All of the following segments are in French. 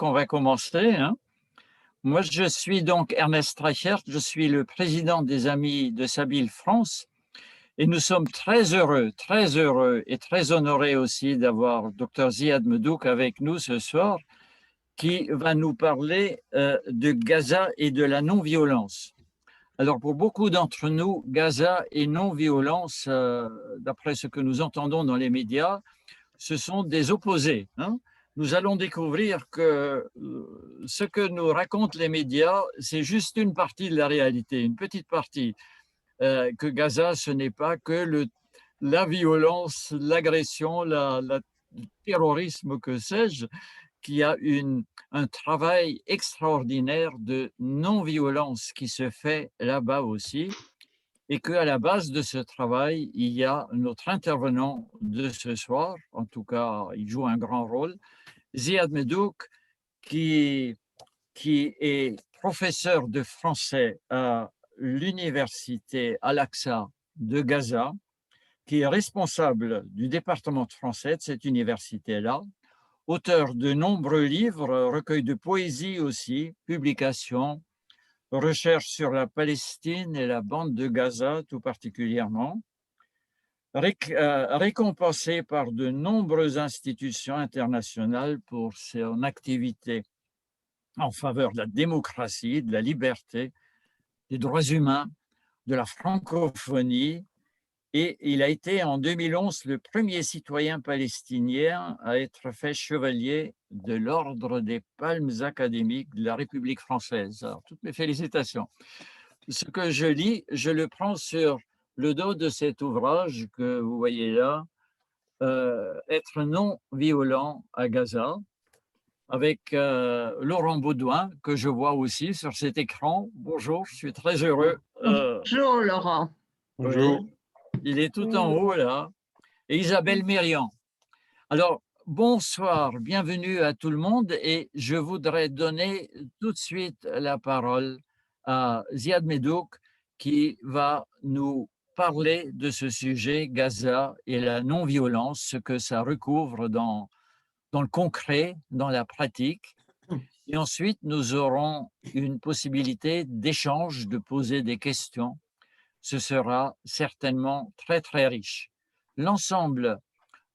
qu'on va commencer, hein. Moi, je suis donc Ernest Reichert, je suis le président des Amis de Sabile France et nous sommes très heureux et très honorés aussi d'avoir Dr Ziad Medhouk avec nous ce soir qui va nous parler de Gaza et de la non-violence. Alors, pour beaucoup d'entre nous, Gaza et non-violence, d'après ce que nous entendons dans les médias, ce sont des opposés, hein. Nous allons découvrir que ce que nous racontent les médias, c'est juste une partie de la réalité, une petite partie. Que Gaza, ce n'est pas que la violence, l'agression, le terrorisme, que sais-je, qu'il y a un travail extraordinaire de non-violence qui se fait là-bas aussi, et qu'à la base de ce travail, il y a notre intervenant de ce soir, en tout cas, il joue un grand rôle, Ziad Medhouk, qui, qui est professeur de français à l'université Al-Aqsa de Gaza, qui est responsable du département de français de cette université-là, auteur de nombreux livres, recueils de poésie aussi, publications, recherches sur la Palestine et la bande de Gaza tout particulièrement, récompensé par de nombreuses institutions internationales pour son activité en faveur de la démocratie, de la liberté, des droits humains, de la francophonie. Et il a été en 2011 le premier citoyen palestinien à être fait chevalier de l'Ordre des Palmes académiques de la République française. Alors, toutes mes félicitations. Ce que je lis, je le prends sur le dos de cet ouvrage que vous voyez là, Être non violent à Gaza, avec Laurent Baudouin, que je vois aussi sur cet écran. Bonjour, je suis très heureux. Bonjour Laurent. Oui, Bonjour. il est tout en haut là. Et Isabelle Mérian. Alors, bonsoir, bienvenue à tout le monde et je voudrais donner tout de suite la parole à Ziad Medhouk qui va nous parler de ce sujet, Gaza et la non-violence, ce que ça recouvre dans le concret, dans la pratique. Et ensuite, nous aurons une possibilité d'échange, de poser des questions. Ce sera certainement très, très riche. L'ensemble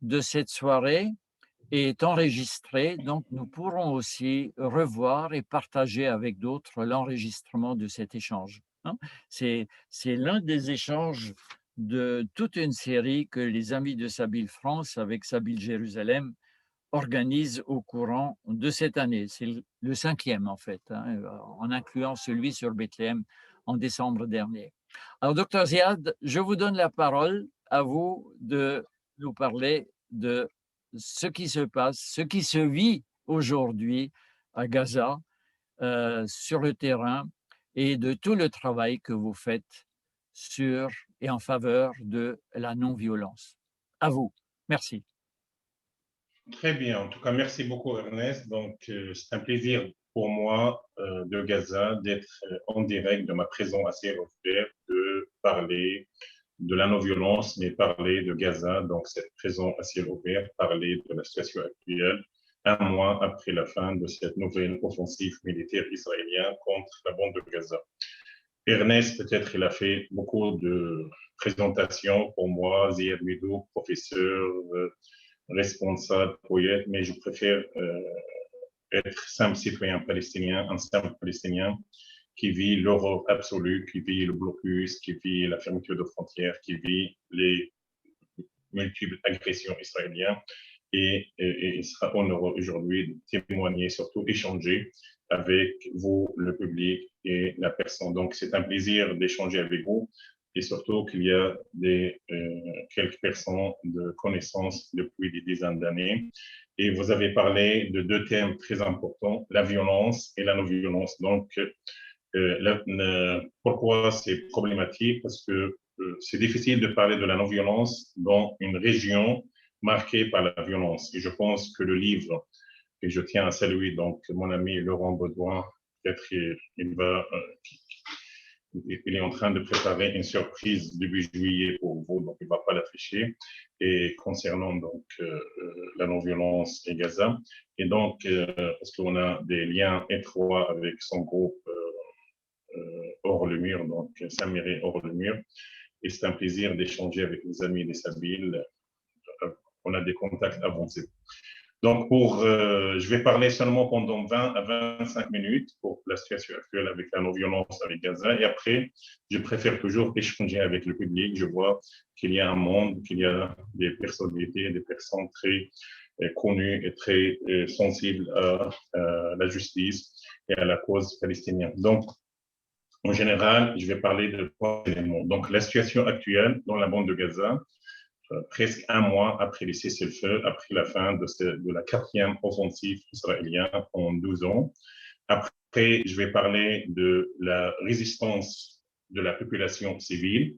de cette soirée est enregistré, donc nous pourrons aussi revoir et partager avec d'autres l'enregistrement de cet échange, hein. C'est l'un des échanges de toute une série que les Amis de Sabile France, avec Sabile Jérusalem, organisent au courant de cette année. C'est le 5e, en fait, hein, en incluant celui sur Bethléem en décembre dernier. Alors, docteur Ziad, je vous donne la parole, à vous de nous parler de ce qui se passe, ce qui se vit aujourd'hui à Gaza, sur le terrain, et de tout le travail que vous faites sur et en faveur de la non-violence. À vous. Merci. Très bien. En tout cas, merci beaucoup, Ernest. Donc, c'est un plaisir pour moi de Gaza d'être en direct de ma présence à ciel ouvert, de parler de la non-violence, mais parler de Gaza, donc cette présence à ciel ouvert, parler de la situation actuelle, un mois après la fin de cette nouvelle offensive militaire israélienne contre la bande de Gaza. Ernest, peut-être, il a fait beaucoup de présentations pour moi, Ziad Medhouk, professeur, responsable, poète, mais je préfère être simple citoyen palestinien, un simple palestinien qui vit l'horreur absolue, qui vit le blocus, qui vit la fermeture de frontières, qui vit les multiples agressions israéliennes. Et il sera honoreux aujourd'hui de témoigner, surtout échanger avec vous, le public et la personne. Donc, c'est un plaisir d'échanger avec vous et surtout qu'il y a quelques personnes de connaissances depuis des dizaines d'années. Et vous avez parlé de deux thèmes très importants, la violence et la non-violence. Donc, pourquoi c'est problématique? Parce que c'est difficile de parler de la non-violence dans une région marquée par la violence. Et je pense que le livre, et je tiens à saluer donc mon ami Laurent Baudouin, peut-être il va il est en train de préparer une surprise début juillet pour vous, donc il ne va pas l'afficher. Et concernant donc la non-violence et Gaza, et donc parce qu'on a des liens étroits avec son groupe Hors le Mur, donc Saint-Miré Hors le Mur, et c'est un plaisir d'échanger avec les amis des Sabil. On a des contacts avancés. Donc, je vais parler seulement pendant 20 à 25 minutes pour la situation actuelle avec la non-violence avec Gaza. Et après, je préfère toujours échanger avec le public. Je vois qu'il y a un monde, qu'il y a des personnalités, des personnes très connues et très sensibles à la justice et à la cause palestinienne. Donc, en général, je vais parler de trois éléments. Donc, la situation actuelle dans la bande de Gaza, presque un mois après les cessez-le-feu, après la fin de la 4e offensive israélienne en 12 ans. Après, je vais parler de la résistance de la population civile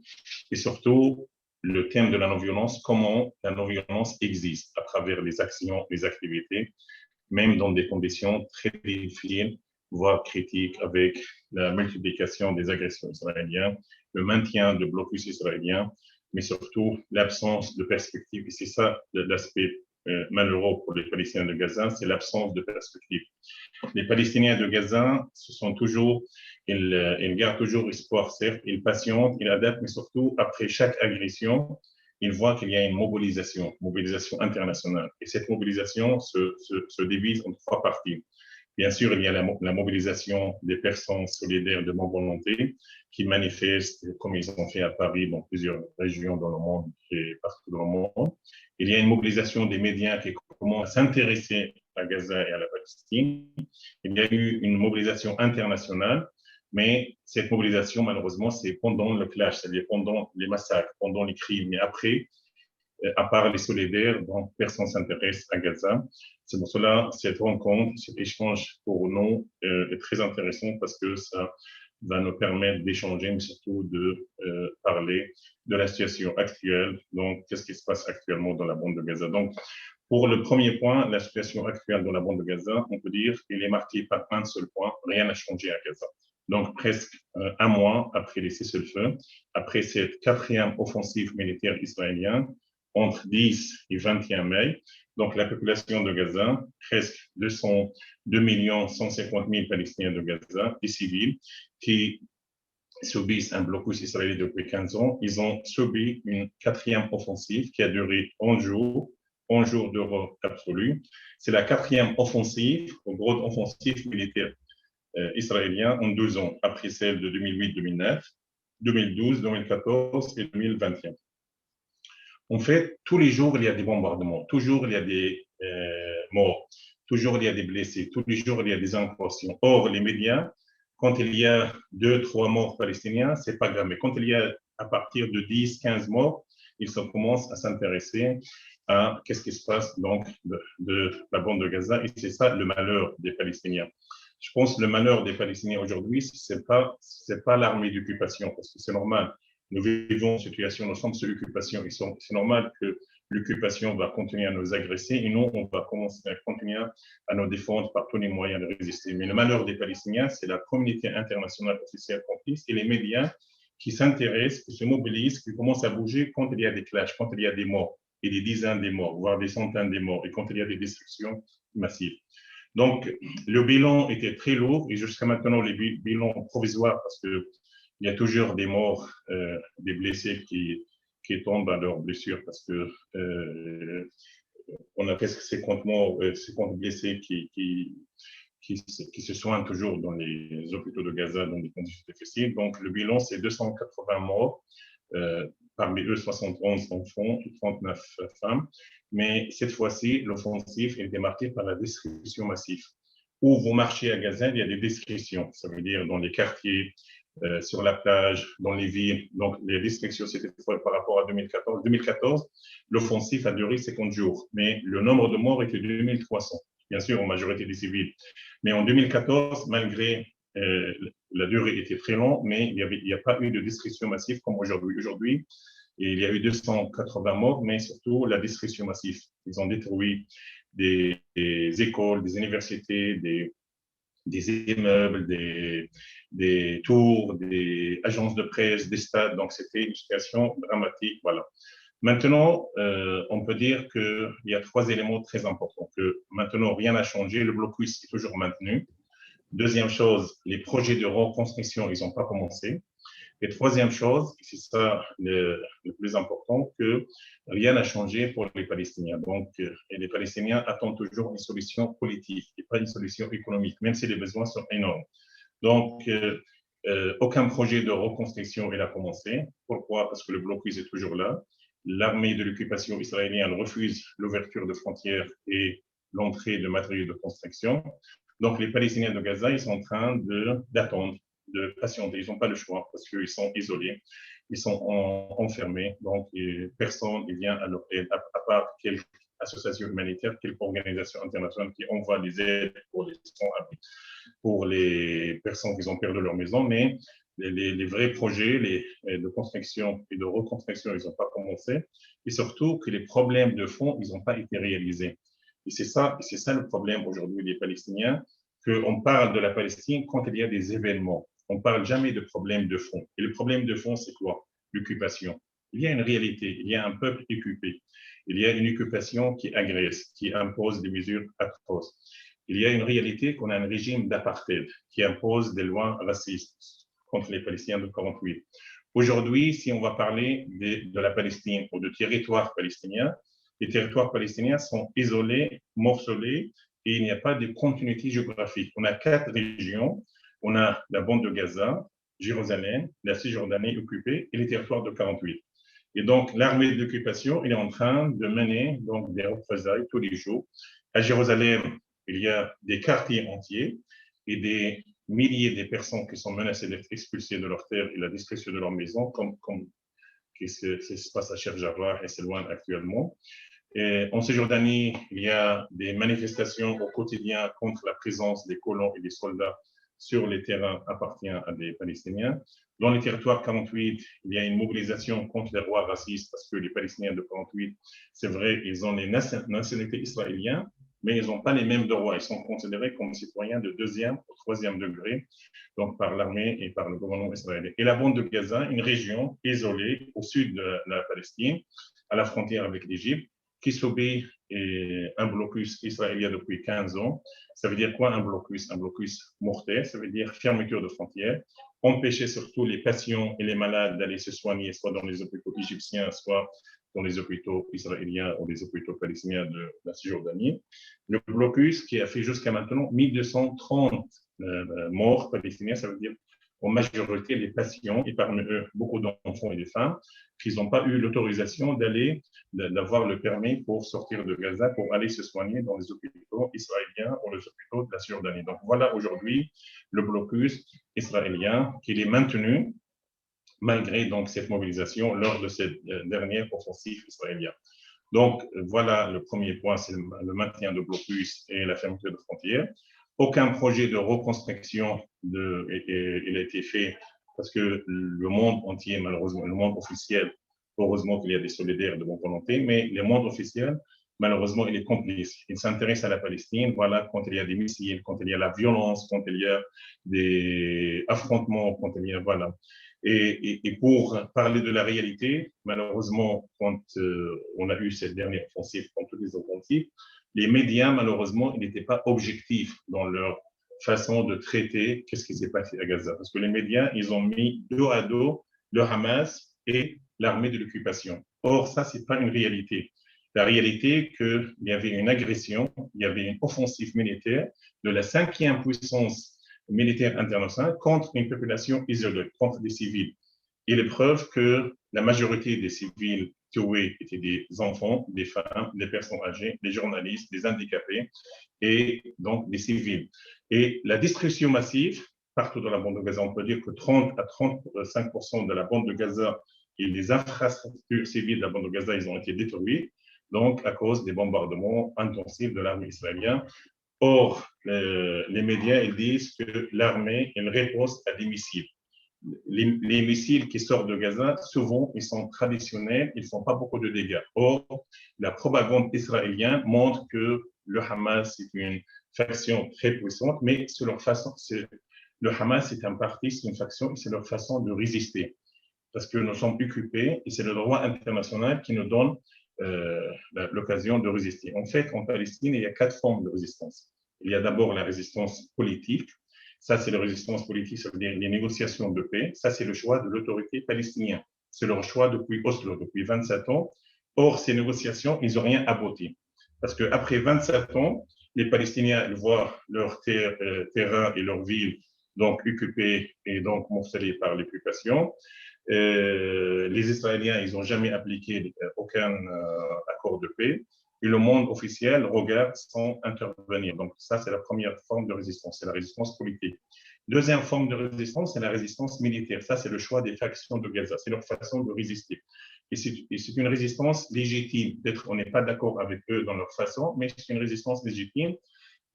et surtout le thème de la non-violence, comment la non-violence existe à travers les actions, les activités, même dans des conditions très difficiles, voire critiques, avec la multiplication des agressions israéliennes, le maintien de blocus israéliens, mais surtout l'absence de perspective. Et c'est ça l'aspect malheureux pour les Palestiniens de Gaza, c'est l'absence de perspective. Les Palestiniens de Gaza, ils gardent toujours espoir, certes, ils patientent, ils adaptent, mais surtout, après chaque agression, ils voient qu'il y a une mobilisation internationale. Et cette mobilisation se divise en trois parties. Bien sûr, il y a la mobilisation des personnes solidaires de bonne volonté qui manifestent, comme ils ont fait à Paris, dans plusieurs régions dans le monde et partout dans le monde. Il y a une mobilisation des médias qui commencent à s'intéresser à Gaza et à la Palestine. Il y a eu une mobilisation internationale, mais cette mobilisation, malheureusement, c'est pendant le clash, c'est-à-dire pendant les massacres, pendant les crimes. Mais après, à part les solidaires, donc personne ne s'intéresse à Gaza. C'est pour cela cette rencontre, cet échange pour nous est très intéressant parce que ça va nous permettre d'échanger, mais surtout de parler de la situation actuelle. Donc, qu'est-ce qui se passe actuellement dans la bande de Gaza? Donc, pour le premier point, la situation actuelle dans la bande de Gaza, on peut dire qu'elle est marquée par un seul point, rien n'a changé à Gaza. Donc, presque un mois après les cessez-le-feu, après cette 4e offensive militaire israélienne, entre 10 et 21 mai. Donc, la population de Gaza, presque 2 150 000 Palestiniens de Gaza, des civils, qui subissent un blocus israélien depuis 15 ans. Ils ont subi une 4e offensive qui a duré 11 jours d'horreur absolue. C'est la 4e offensive, grande offensive militaire israélienne en 12 ans, après celle de 2008, 2009, 2012, 2014 et 2021. En fait, tous les jours, il y a des bombardements, toujours il y a des morts, toujours il y a des blessés, tous les jours il y a des incursions. Or, les médias, quand il y a 2, 3 morts palestiniens, c'est pas grave. Mais quand il y a à partir de 10, 15 morts, ils commencent à s'intéresser à qu'est-ce qui se passe donc de la bande de Gaza. Et c'est ça le malheur des Palestiniens. Je pense que le malheur des Palestiniens aujourd'hui, c'est pas l'armée d'occupation, parce que c'est normal. Nous vivons une situation, nous sommes sous l'occupation. C'est normal que l'occupation va continuer à nous agresser et nous, on va continuer à nous défendre par tous les moyens de résister. Mais le malheur des Palestiniens, c'est la communauté internationale officielle complice et les médias qui s'intéressent, qui se mobilisent, qui commencent à bouger quand il y a des clashs, quand il y a des morts, et des dizaines de morts, voire des centaines de morts, et quand il y a des destructions massives. Donc, le bilan était très lourd et jusqu'à maintenant, les bilans provisoires, parce qu'il y a toujours des morts, des blessés qui tombent à leurs blessures, parce que on a presque 50 morts, 50 blessés qui se soignent toujours dans les hôpitaux de Gaza dans des conditions difficiles. Donc, le bilan, c'est 280 morts, parmi eux 71 enfants et 39 femmes. Mais cette fois-ci, l'offensive est démarquée par la destruction massive. Où vous marchez à Gaza, il y a des destructions, ça veut dire dans les quartiers, sur la plage, dans les villes. Donc, les destructions, c'était par rapport à 2014. 2014, l'offensive a duré 50 jours, mais le nombre de morts était 2300. Bien sûr, en majorité des civils. Mais en 2014, malgré la durée était très longue, mais il n'y a pas eu de destruction massive comme aujourd'hui. Aujourd'hui, il y a eu 280 morts, mais surtout la destruction massive. Ils ont détruit des écoles, des universités, des immeubles, des tours, des agences de presse, des stades. Donc, c'était une situation dramatique. Voilà. Maintenant, on peut dire qu'il y a 3 éléments très importants. Que maintenant, rien n'a changé. Le blocus est toujours maintenu. Deuxième chose, les projets de reconstruction, ils n'ont pas commencé. Et troisième chose, c'est ça le plus important, que rien n'a changé pour les Palestiniens. Donc, les Palestiniens attendent toujours une solution politique et pas une solution économique, même si les besoins sont énormes. Donc, aucun projet de reconstruction n'a commencé. Pourquoi? Parce que le blocus est toujours là. L'armée de l'occupation israélienne refuse l'ouverture de frontières et l'entrée de matériaux de construction. Donc, les Palestiniens de Gaza, ils sont en train d'attendre, de patienter. Ils n'ont pas le choix parce qu'ils sont isolés, ils sont enfermés. Donc, personne ne vient à leur aide, à part quelques associations humanitaires, quelques organisations internationales qui envoient des aides pour les personnes qui ont perdu leur maison. Mais les vrais projets de construction et de reconstruction, ils n'ont pas commencé. Et surtout que les problèmes de fond, ils n'ont pas été réalisés. Et c'est ça le problème aujourd'hui des Palestiniens, qu'on parle de la Palestine quand il y a des événements. On ne parle jamais de problèmes de fond. Et le problème de fond, c'est quoi? L'occupation. Il y a une réalité, il y a un peuple occupé. Il y a une occupation qui agresse, qui impose des mesures atroces. Il y a une réalité qu'on a un régime d'apartheid qui impose des lois racistes contre les Palestiniens de 1948. Aujourd'hui, si on va parler de la Palestine ou de territoires palestiniens, les territoires palestiniens sont isolés, morcelés, et il n'y a pas de continuité géographique. On a 4 régions. On a la bande de Gaza, Jérusalem, la Cisjordanie occupée et les territoires de 1948. Et donc, l'armée de l'occupation est en train de mener donc, des représailles tous les jours. À Jérusalem, il y a des quartiers entiers et des milliers de personnes qui sont menacées d'être expulsées de leur terre et la destruction de leur maison, comme ce qui se passe à Sheikh Jarrah et c'est loin actuellement. Et en Cisjordanie, il y a des manifestations au quotidien contre la présence des colons et des soldats sur les terrains appartenant à des Palestiniens. Dans les territoires 48, il y a une mobilisation contre les rois racistes parce que les Palestiniens de 48, c'est vrai, ils ont les nationalités israéliennes, mais ils n'ont pas les mêmes droits. Ils sont considérés comme citoyens de 2e ou 3e degré, donc par l'armée et par le gouvernement israélien. Et la bande de Gaza, une région isolée au sud de la Palestine, à la frontière avec l'Égypte, qui subit un blocus israélien depuis 15 ans. Ça veut dire quoi un blocus? Un blocus mortel, ça veut dire fermeture de frontières, empêcher surtout les patients et les malades d'aller se soigner, soit dans les hôpitaux égyptiens, soit dans les hôpitaux israéliens ou les hôpitaux palestiniens de la Cisjordanie. Le blocus qui a fait jusqu'à maintenant 1230 morts palestiniens, ça veut dire en majorité les patients, et parmi eux beaucoup d'enfants et de femmes, qui n'ont pas eu l'autorisation d'avoir le permis pour sortir de Gaza, pour aller se soigner dans les hôpitaux israéliens ou les hôpitaux de la Cisjordanie. Donc voilà aujourd'hui le blocus israélien qui est maintenu malgré donc cette mobilisation lors de cette dernière offensive israélienne. Donc voilà le premier point, c'est le maintien de blocus et la fermeture de frontières. Aucun projet de reconstruction il a été fait parce que le monde entier, malheureusement, le monde officiel, heureusement qu'il y a des solidaires de bonne volonté, mais le monde officiel, malheureusement, il est complice. Il s'intéresse à la Palestine, voilà, quand il y a des missiles, quand il y a la violence, quand il y a des affrontements, quand il y a, voilà. Et pour parler de la réalité, malheureusement, quand on a eu cette dernière offensive, quand toutes les offensives, les médias, malheureusement, ils n'étaient pas objectifs dans leur façon de traiter qu'est-ce qui s'est passé à Gaza. Parce que les médias, ils ont mis dos à dos le Hamas et l'armée de l'occupation. Or, ça, ce n'est pas une réalité. La réalité, qu'il y avait une agression, il y avait une offensive militaire de la 5e puissance militaire internationale contre une population isolée, contre des civils. Et les preuves que la majorité des civils tués étaient des enfants, des femmes, des personnes âgées, des journalistes, des handicapés et donc des civils. Et la destruction massive, partout dans la bande de Gaza, on peut dire que 30 à 35% de la bande de Gaza et les infrastructures civiles de la bande de Gaza, ils ont été détruits, donc à cause des bombardements intensifs de l'armée israélienne. Or, les médias ils disent que l'armée elle riposte à des missiles. Les missiles qui sortent de Gaza, souvent, ils sont traditionnels, ils ne font pas beaucoup de dégâts. Or, la propagande israélienne montre que le Hamas est une faction très puissante, mais c'est leur façon, le Hamas est un parti, c'est une faction, et c'est leur façon de résister. Parce que nous sommes occupés, et c'est le droit international qui nous donne l'occasion de résister. En fait, en Palestine, il y a 4 formes de résistance. Il y a d'abord la résistance politique. Ça, c'est la résistance politique, ça veut dire les négociations de paix. Ça, c'est le choix de l'autorité palestinienne. C'est leur choix depuis Oslo, depuis 27 ans. Or, ces négociations, ils n'ont rien abouti. Parce qu'après 27 ans, les Palestiniens voient leur terrain et leur ville donc occupés et donc morcelés par l'occupation. Les Israéliens, ils n'ont jamais appliqué aucun accord de paix. Et le monde officiel regarde sans intervenir. Donc ça, c'est la première forme de résistance, c'est la résistance politique. Deuxième forme de résistance, c'est la résistance militaire. Ça, c'est le choix des factions de Gaza. C'est leur façon de résister. Et c'est une résistance légitime. Peut-être on n'est pas d'accord avec eux dans leur façon, mais c'est une résistance légitime,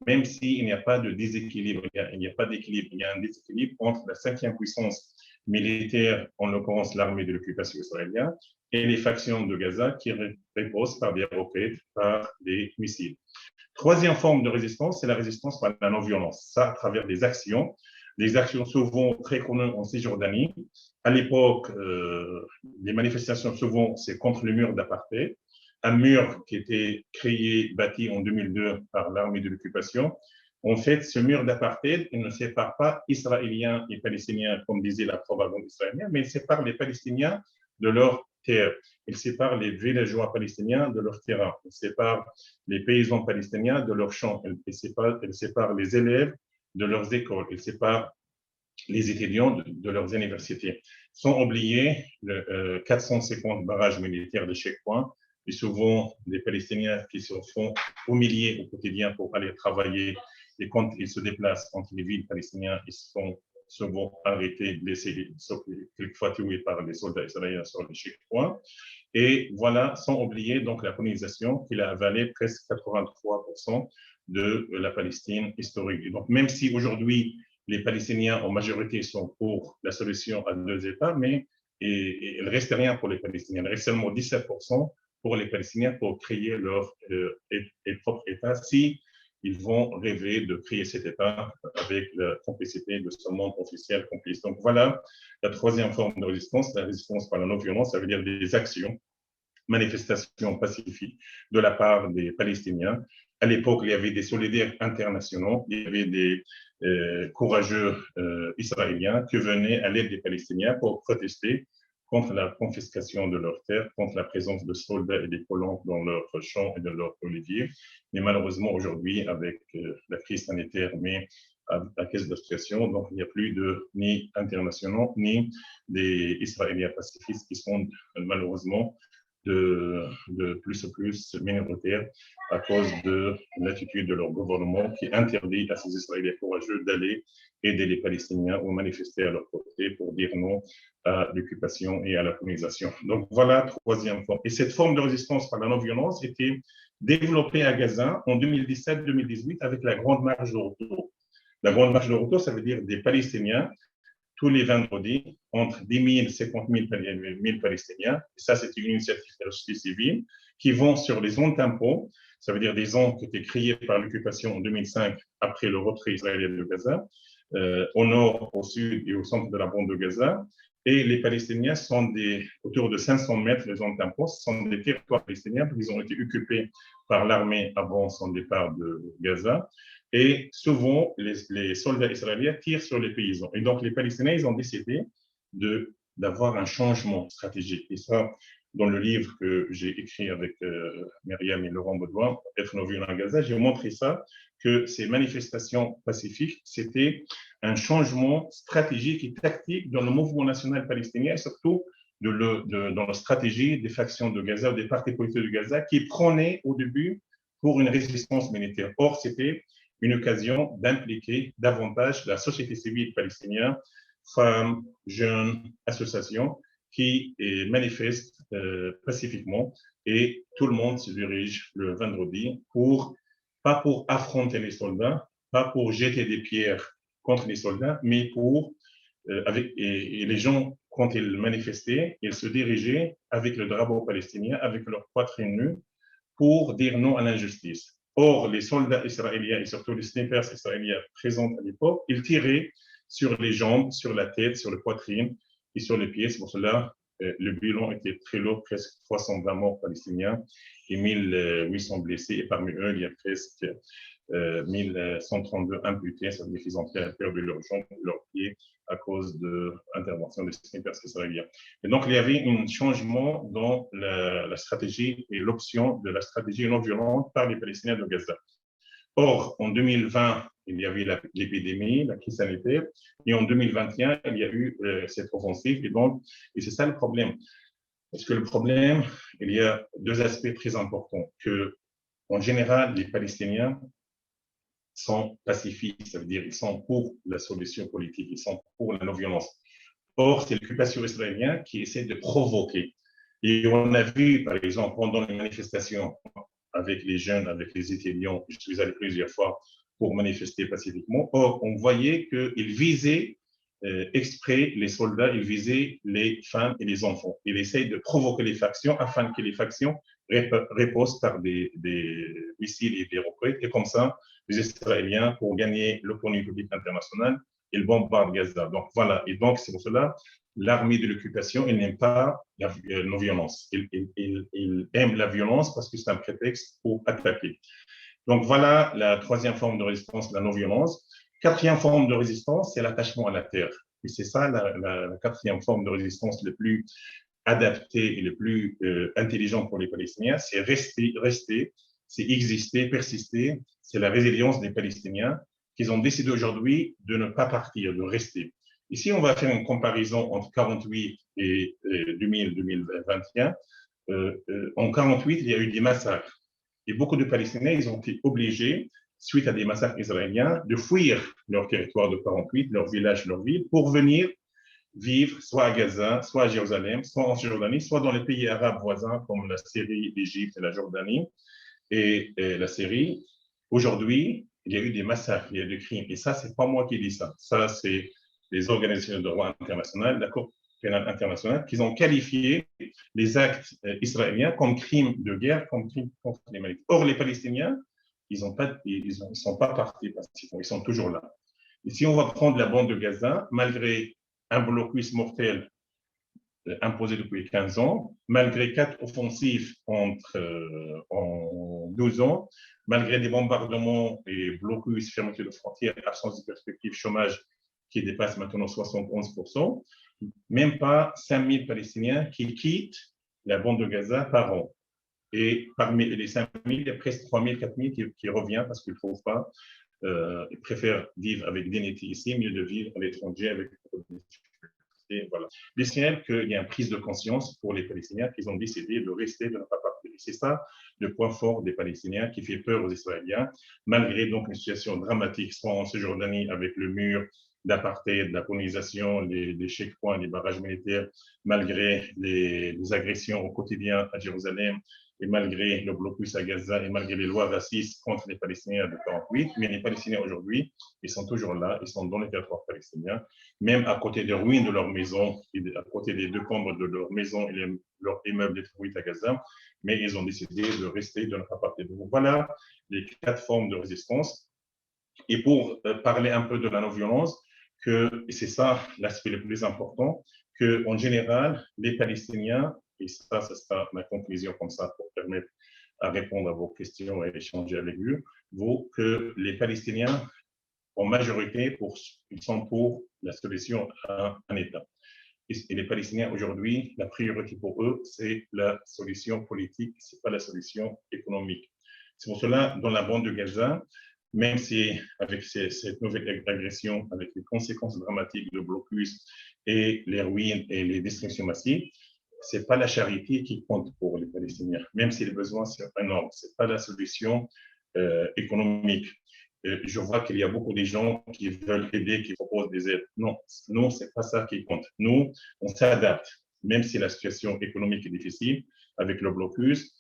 même s'il n'y a pas de déséquilibre. Il n'y a pas d'équilibre. Il y a un déséquilibre entre la 5e puissance militaire, en l'occurrence l'armée de l'occupation israélienne, et les factions de Gaza qui ripostent par des roquettes, par des missiles. Troisième forme de résistance, c'est la résistance par la non-violence. Ça, à travers des actions souvent très connues en Cisjordanie. À l'époque, les manifestations souvent, c'est contre le mur d'apartheid, un mur qui était créé, bâti en 2002 par l'armée de l'occupation. En fait, ce mur d'apartheid, il ne sépare pas Israéliens et Palestiniens, comme disait la propagande israélienne, mais il sépare les Palestiniens de leur terre. Il sépare les villageois palestiniens de leur terrain. Il sépare les paysans palestiniens de leurs champs. Il sépare les élèves de leurs écoles. Il sépare les étudiants de leurs universités. Sans oublier 450 barrages militaires de checkpoints et souvent des Palestiniens qui se font humilier au quotidien pour aller travailler. Et quand ils se déplacent entre les villes palestiniennes, ils sont souvent arrêtés, blessés, quelquefois tués par les soldats israéliens sur les checkpoints. Et voilà, sans oublier donc la colonisation qui a avalé presque 83% de la Palestine historique. Et donc, même si aujourd'hui, les Palestiniens en majorité sont pour la solution à 2 États, mais il ne reste rien pour les Palestiniens. Il reste seulement 17% pour les Palestiniens pour créer leur propre État si ils vont rêver de créer cet État avec la complicité de ce monde officiel complice. Donc voilà la troisième forme de résistance, la résistance par la non-violence, ça veut dire des actions, manifestations pacifiques de la part des Palestiniens. À l'époque, il y avait des solidaires internationaux, il y avait des courageux israéliens qui venaient à l'aide des Palestiniens pour protester contre la confiscation de leurs terres, contre la présence de soldats et des colons dans leurs champs et dans leurs oliviers. Mais malheureusement, aujourd'hui, avec la crise sanitaire, mais à cause de la situation, donc il n'y a plus ni internationaux, ni des Israéliens pacifistes qui sont malheureusement de plus en plus minoritaires à cause de l'attitude de leur gouvernement qui interdit à ces Israéliens courageux d'aller aider les Palestiniens ou manifester à leur côté pour dire non à l'occupation et à la colonisation. Donc voilà, troisième forme. Et cette forme de résistance par la non-violence était développée à Gaza en 2017-2018 avec la Grande Marche de retour. La Grande Marche de retour, ça veut dire des Palestiniens tous les vendredis, entre 10 000 et 50 000 Palestiniens. Et ça, c'est une initiative de la société civile qui vont sur les zones tampons, ça veut dire des zones qui étaient créées par l'occupation en 2005 après le retrait israélien de Gaza, au nord, au sud et au centre de la bande de Gaza. Et les Palestiniens sont autour de 500 mètres les zones tampons, ce sont des territoires palestiniens qui ont été occupés par l'armée avant son départ de Gaza. Et souvent, les soldats israéliens tirent sur les paysans. Et donc, les Palestiniens, ils ont décidé d'avoir un changement stratégique. Et ça, dans le livre que j'ai écrit avec Myriam et Laurent Baudouin, Ethno-violent à Gaza, j'ai montré ça, que ces manifestations pacifiques, c'était un changement stratégique et tactique dans le mouvement national palestinien, et surtout dans la stratégie des factions de Gaza, des partis politiques de Gaza, qui prenaient au début pour une résistance militaire. Or, c'était une occasion d'impliquer davantage la société civile palestinienne, femmes, jeunes, associations, qui manifestent pacifiquement, et tout le monde se dirige le vendredi pas pour affronter les soldats, pas pour jeter des pierres contre les soldats, mais et les gens, quand ils manifestaient, ils se dirigeaient avec le drapeau palestinien, avec leur poitrine nue, pour dire non à l'injustice. Or, les soldats israéliens et surtout les snipers israéliens présents à l'époque, ils tiraient sur les jambes, sur la tête, sur la poitrine et sur les pieds. C'est pour cela le bilan était très lourd, presque 320 morts palestiniens et 1800 blessés. Et parmi eux, il y a presque 1132 imputés, ça veut dire qu'ils ont perdu leurs jambes, leurs pieds à cause de l'intervention des snipers israéliens. Et donc, il y avait un changement dans la stratégie et l'option de la stratégie non violente par les Palestiniens de Gaza. Or, en 2020, il y avait l'épidémie, la crise sanitaire, et en 2021, il y a eu cette offensive. Et c'est ça le problème. Parce que le problème, il y a deux aspects très importants. Que, en général, les Palestiniens sont pacifistes, ça veut dire qu'ils sont pour la solution politique, ils sont pour la non-violence. Or, c'est l'occupation israélienne qui essaie de provoquer. Et on a vu, par exemple, pendant les manifestations avec les jeunes, avec les étudiants, je suis allé plusieurs fois pour manifester pacifiquement. Or, on voyait qu'ils visaient exprès les soldats, ils visaient les femmes et les enfants. Ils essayent de provoquer les factions afin que les factions ripostent par des missiles et des roquettes. Et comme ça, les Israéliens, pour gagner l'opinion publique internationale, ils bombardent Gaza. Donc voilà, et donc c'est pour cela l'armée de l'occupation, elle n'aime pas la non-violence. Il aime la violence parce que c'est un prétexte pour attaquer. Donc voilà la troisième forme de résistance, la non-violence. Quatrième forme de résistance, c'est l'attachement à la terre. Et c'est ça la quatrième forme de résistance le plus adaptée et le plus intelligent pour les Palestiniens, c'est rester, c'est exister, persister. C'est la résilience des Palestiniens qu'ils ont décidé aujourd'hui de ne pas partir, de rester. Ici, on va faire une comparaison entre 48 et 2021. En 48, il y a eu des massacres. Et beaucoup de Palestiniens, ils ont été obligés, suite à des massacres israéliens, de fuir leur territoire de 48, leur village, leur ville, pour venir vivre soit à Gaza, soit à Jérusalem, soit en Jordanie, soit dans les pays arabes voisins comme la Syrie, l'Égypte, la Jordanie et la Syrie. Aujourd'hui, il y a eu des massacres, il y a eu des crimes. Et ça, c'est pas moi qui dis ça. Ça, c'est les organisations de droit international, la Cour pénale internationale, qui ont qualifié les actes israéliens comme crimes de guerre, comme crimes contre l'humanité. Or, les Palestiniens, ils ne sont pas partis pacifiquement, ils sont toujours là. Et si on va prendre la bande de Gaza, malgré un blocus mortel imposé depuis 15 ans, malgré 4 offensives en 12 ans, malgré des bombardements et blocus, fermeture de frontières, absence de perspective, chômage qui dépasse maintenant 71%, même pas 5000 Palestiniens qui quittent la bande de Gaza par an. Et parmi les 5000, il y a presque 3000, 4000 qui reviennent parce qu'ils ne trouvent pas, ils préfèrent vivre avec dignité ici, mieux de vivre à l'étranger avec et voilà. Des signaux qu'il y a une prise de conscience pour les Palestiniens qu'ils ont décidé de rester, de ne pas partir. C'est ça le point fort des Palestiniens qui fait peur aux Israéliens, malgré donc une situation dramatique, soit en Cisjordanie avec le mur d'apartheid, de la colonisation, les checkpoints, les barrages militaires, malgré les agressions au quotidien à Jérusalem, et malgré le blocus à Gaza, et malgré les lois racistes contre les Palestiniens de 48, mais les Palestiniens aujourd'hui, ils sont toujours là, ils sont dans les territoires palestiniens, même à côté des ruines de leur maison, à côté des décombres de leur maison et leurs immeubles détruits à Gaza, mais ils ont décidé de rester, de ne pas partir. Donc voilà les 4 formes de résistance. Et pour parler un peu de la non-violence, et c'est ça l'aspect le plus important, qu'en général, les Palestiniens, et ça sera ma conclusion comme ça pour permettre à répondre à vos questions et échanger avec vous, que les Palestiniens, en majorité, ils sont pour la solution à un État. Et les Palestiniens, aujourd'hui, la priorité pour eux, c'est la solution politique, ce n'est pas la solution économique. C'est pour cela, dans la bande de Gaza, même si avec cette nouvelle agression, avec les conséquences dramatiques de blocus et les ruines et les destructions massives, ce n'est pas la charité qui compte pour les Palestiniens, même si les besoins sont énormes. Ce n'est pas la solution économique. Je vois qu'il y a beaucoup de gens qui veulent aider, qui proposent des aides. Non, non, ce n'est pas ça qui compte. Nous, on s'adapte, même si la situation économique est difficile avec le blocus,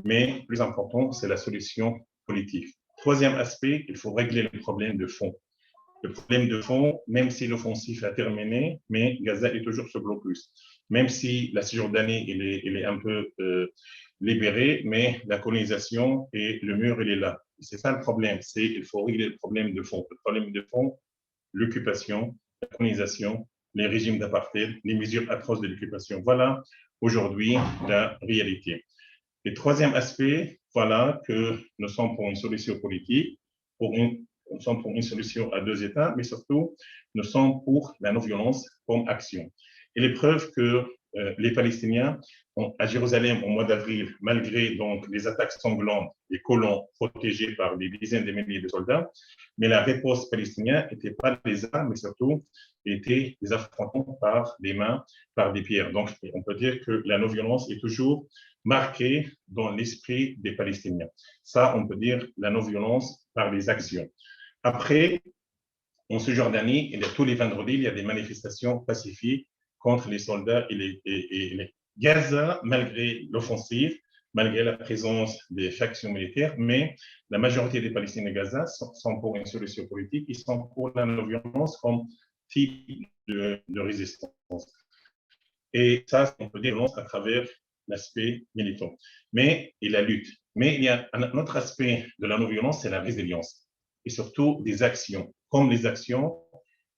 mais le plus important, c'est la solution politique. Troisième aspect, il faut régler le problème de fond. Le problème de fond, même si l'offensive a terminé, mais Gaza est toujours sur blocus. Même si la Cisjordanie, il est un peu libérés, mais la colonisation et le mur, il est là. C'est ça le problème, il faut régler le problème de fond. Le problème de fond, l'occupation, la colonisation, les régimes d'apartheid, les mesures atroces de l'occupation. Voilà aujourd'hui la réalité. Le troisième aspect, voilà que nous sommes pour une solution politique, nous sommes pour une solution à deux États, mais surtout, nous sommes pour la non-violence comme action. Et les preuves que les Palestiniens à Jérusalem au mois d'avril, malgré donc les attaques sanglantes des colons protégés par des dizaines de milliers de soldats, mais la réponse palestinienne n'était pas les armes, mais surtout était des affrontements par des mains, par des pierres. Donc, on peut dire que la non-violence est toujours marquée dans l'esprit des Palestiniens. Ça, on peut dire la non-violence par les actions. Après, en Cisjordanie, tous les vendredis, il y a des manifestations pacifiques contre les soldats et les Gaza, malgré l'offensive, malgré la présence des factions militaires, mais la majorité des Palestiniens de Gaza sont pour une solution politique, ils sont pour la non-violence comme type de résistance. Et ça, on peut dire à travers l'aspect militant. Mais, et la lutte. Mais il y a un autre aspect de la non-violence, c'est la résilience. Et surtout des actions, comme les actions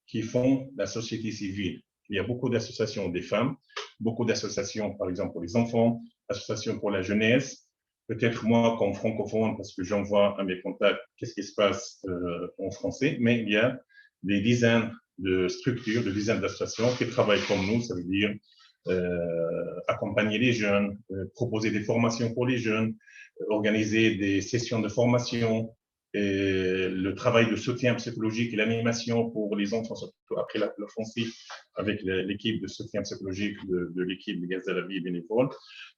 qui font la société civile. Il y a beaucoup d'associations des femmes, beaucoup d'associations, par exemple, pour les enfants, associations pour la jeunesse. Peut-être moi, comme francophone, parce que j'envoie à mes contacts qu'est-ce qui se passe en français, mais il y a des dizaines de structures, des dizaines d'associations qui travaillent comme nous, ça veut dire accompagner les jeunes, proposer des formations pour les jeunes, organiser des sessions de formation, et le travail de soutien psychologique et l'animation pour les enfants, surtout après l'offensive, avec l'équipe de soutien psychologique de l'équipe de Gaza la vie bénévole.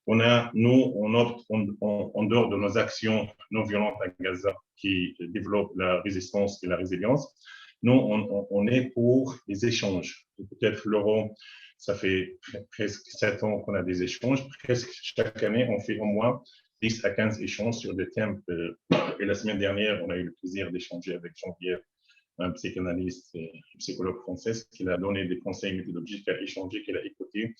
On a, nous, on opte en dehors de nos actions non violentes à Gaza qui développent la résistance et la résilience. Nous, on est pour les échanges. Peut-être, Laurent, ça fait presque 7 ans qu'on a des échanges. Presque chaque année, on fait au moins 10 à 15 échanges sur des thèmes. Et la semaine dernière, on a eu le plaisir d'échanger avec Jean-Pierre, un psychanalyste et psychologue français, qui a donné des conseils méthodologiques, qui a échangé, qui a écouté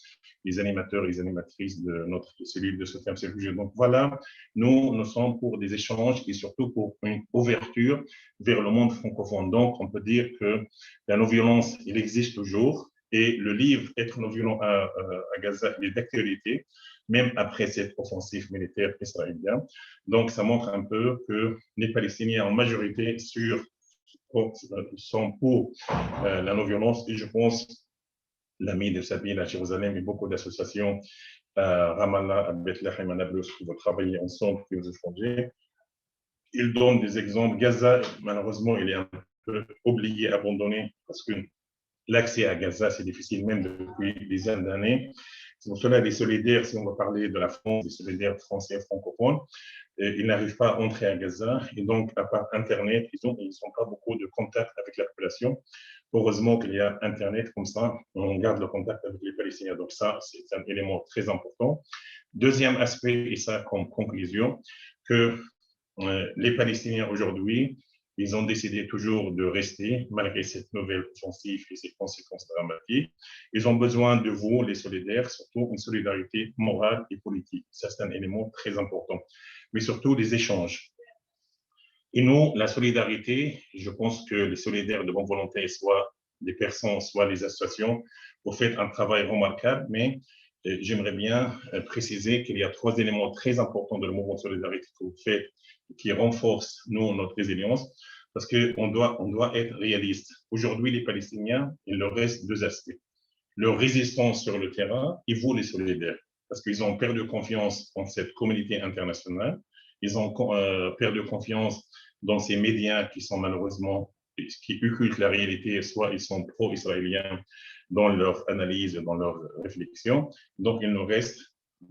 les animateurs et les animatrices de notre cellule de soutien psychologique. Donc voilà, nous sommes pour des échanges et surtout pour une ouverture vers le monde francophone. Donc on peut dire que la non-violence, il existe toujours. Et le livre Être non-violent à Gaza, il est d'actualité, même après cette offensive militaire israélienne. Donc, ça montre un peu que les Palestiniens, en majorité, sont pour la non-violence. Et je pense, l'ami de Sabine à Jérusalem et beaucoup d'associations à Ramallah, à Bethlehem, à Nablus, qui vont travailler ensemble, qui vont échanger. Ils donnent des exemples. Gaza, malheureusement, il est un peu oublié, abandonné, parce que l'accès à Gaza, c'est difficile même depuis des dizaines d'années. C'est pour cela les solidaires, si on va parler de la France, des solidaires français francophones, ils n'arrivent pas à entrer à Gaza. Et donc, à part Internet, ils n'ont pas beaucoup de contact avec la population. Heureusement qu'il y a Internet, comme ça, on garde le contact avec les Palestiniens. Donc ça, c'est un élément très important. Deuxième aspect, et ça comme conclusion, que les Palestiniens aujourd'hui, ils ont décidé toujours de rester malgré cette nouvelle offensive et ces conséquences dramatiques. Ils ont besoin de vous, les solidaires, surtout une solidarité morale et politique. Ça, c'est un élément très important. Mais surtout des échanges. Et nous, la solidarité, je pense que les solidaires de bonne volonté, soit des personnes, soit les associations, vous faites un travail remarquable, mais j'aimerais bien préciser qu'il y a 3 éléments très importants de le mouvement de solidarité que vous faites qui renforcent, nous, notre résilience, parce qu'on doit être réaliste. Aujourd'hui, les Palestiniens, il leur reste 2 aspects. Leur résistance sur le terrain et vous, les solidaires, parce qu'ils ont perdu confiance en cette communauté internationale, ils ont perdu confiance dans ces médias qui sont malheureusement, qui occultent la réalité, soit ils sont pro-israéliens dans leur analyse, dans leur réflexion. Donc, il nous reste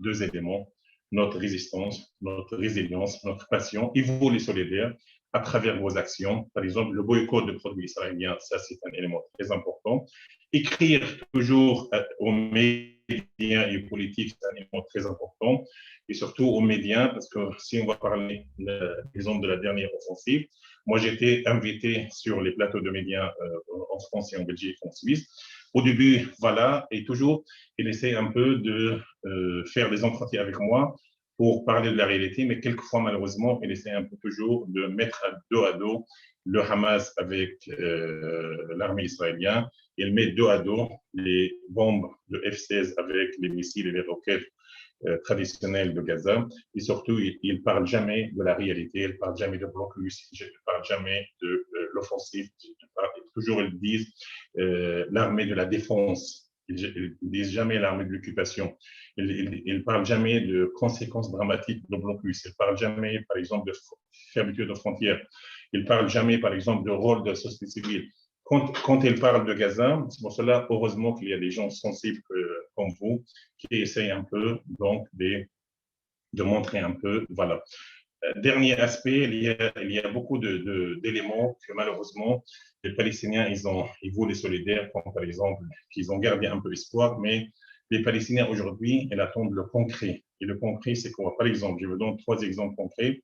2 éléments, notre résistance, notre résilience, notre passion, et vous, les solidaires, à travers vos actions. Par exemple, le boycott de produits israéliens, ça, c'est un élément très important. Écrire toujours aux médias et aux politiques, c'est un élément très important. Et surtout aux médias, parce que si on va parler, par exemple, de la dernière offensive, moi, j'étais invité sur les plateaux de médias en France et en Belgique, en Suisse. Au début, voilà, et toujours, il essaie un peu de faire des entretiens avec moi pour parler de la réalité, mais quelquefois, malheureusement, il essaie un peu toujours de mettre dos à dos le Hamas avec l'armée israélienne. Il met dos à dos les bombes de F-16 avec les missiles et les roquettes traditionnels de Gaza. Et surtout, il ne parle jamais de la réalité, il ne parle jamais de blocus, il ne parle jamais de l'offensive. Toujours, ils disent l'armée de la défense. Ils ne disent jamais l'armée de l'occupation. Ils ne parlent jamais de conséquences dramatiques de blocus. Ils ne parlent jamais, par exemple, de fermeture de frontières. Ils ne parlent jamais, par exemple, de rôle de la société civile. Quand ils parlent de Gaza, c'est pour cela, heureusement, qu'il y a des gens sensibles comme vous qui essayent un peu, donc, de montrer un peu, voilà. Dernier aspect, il y a beaucoup d'éléments que malheureusement les Palestiniens, ils voulaient solidaires, comme par exemple qu'ils ont gardé un peu espoir, mais les Palestiniens aujourd'hui, ils attendent le concret. Et le concret, c'est quoi? Par exemple, je vous donne 3 exemples concrets.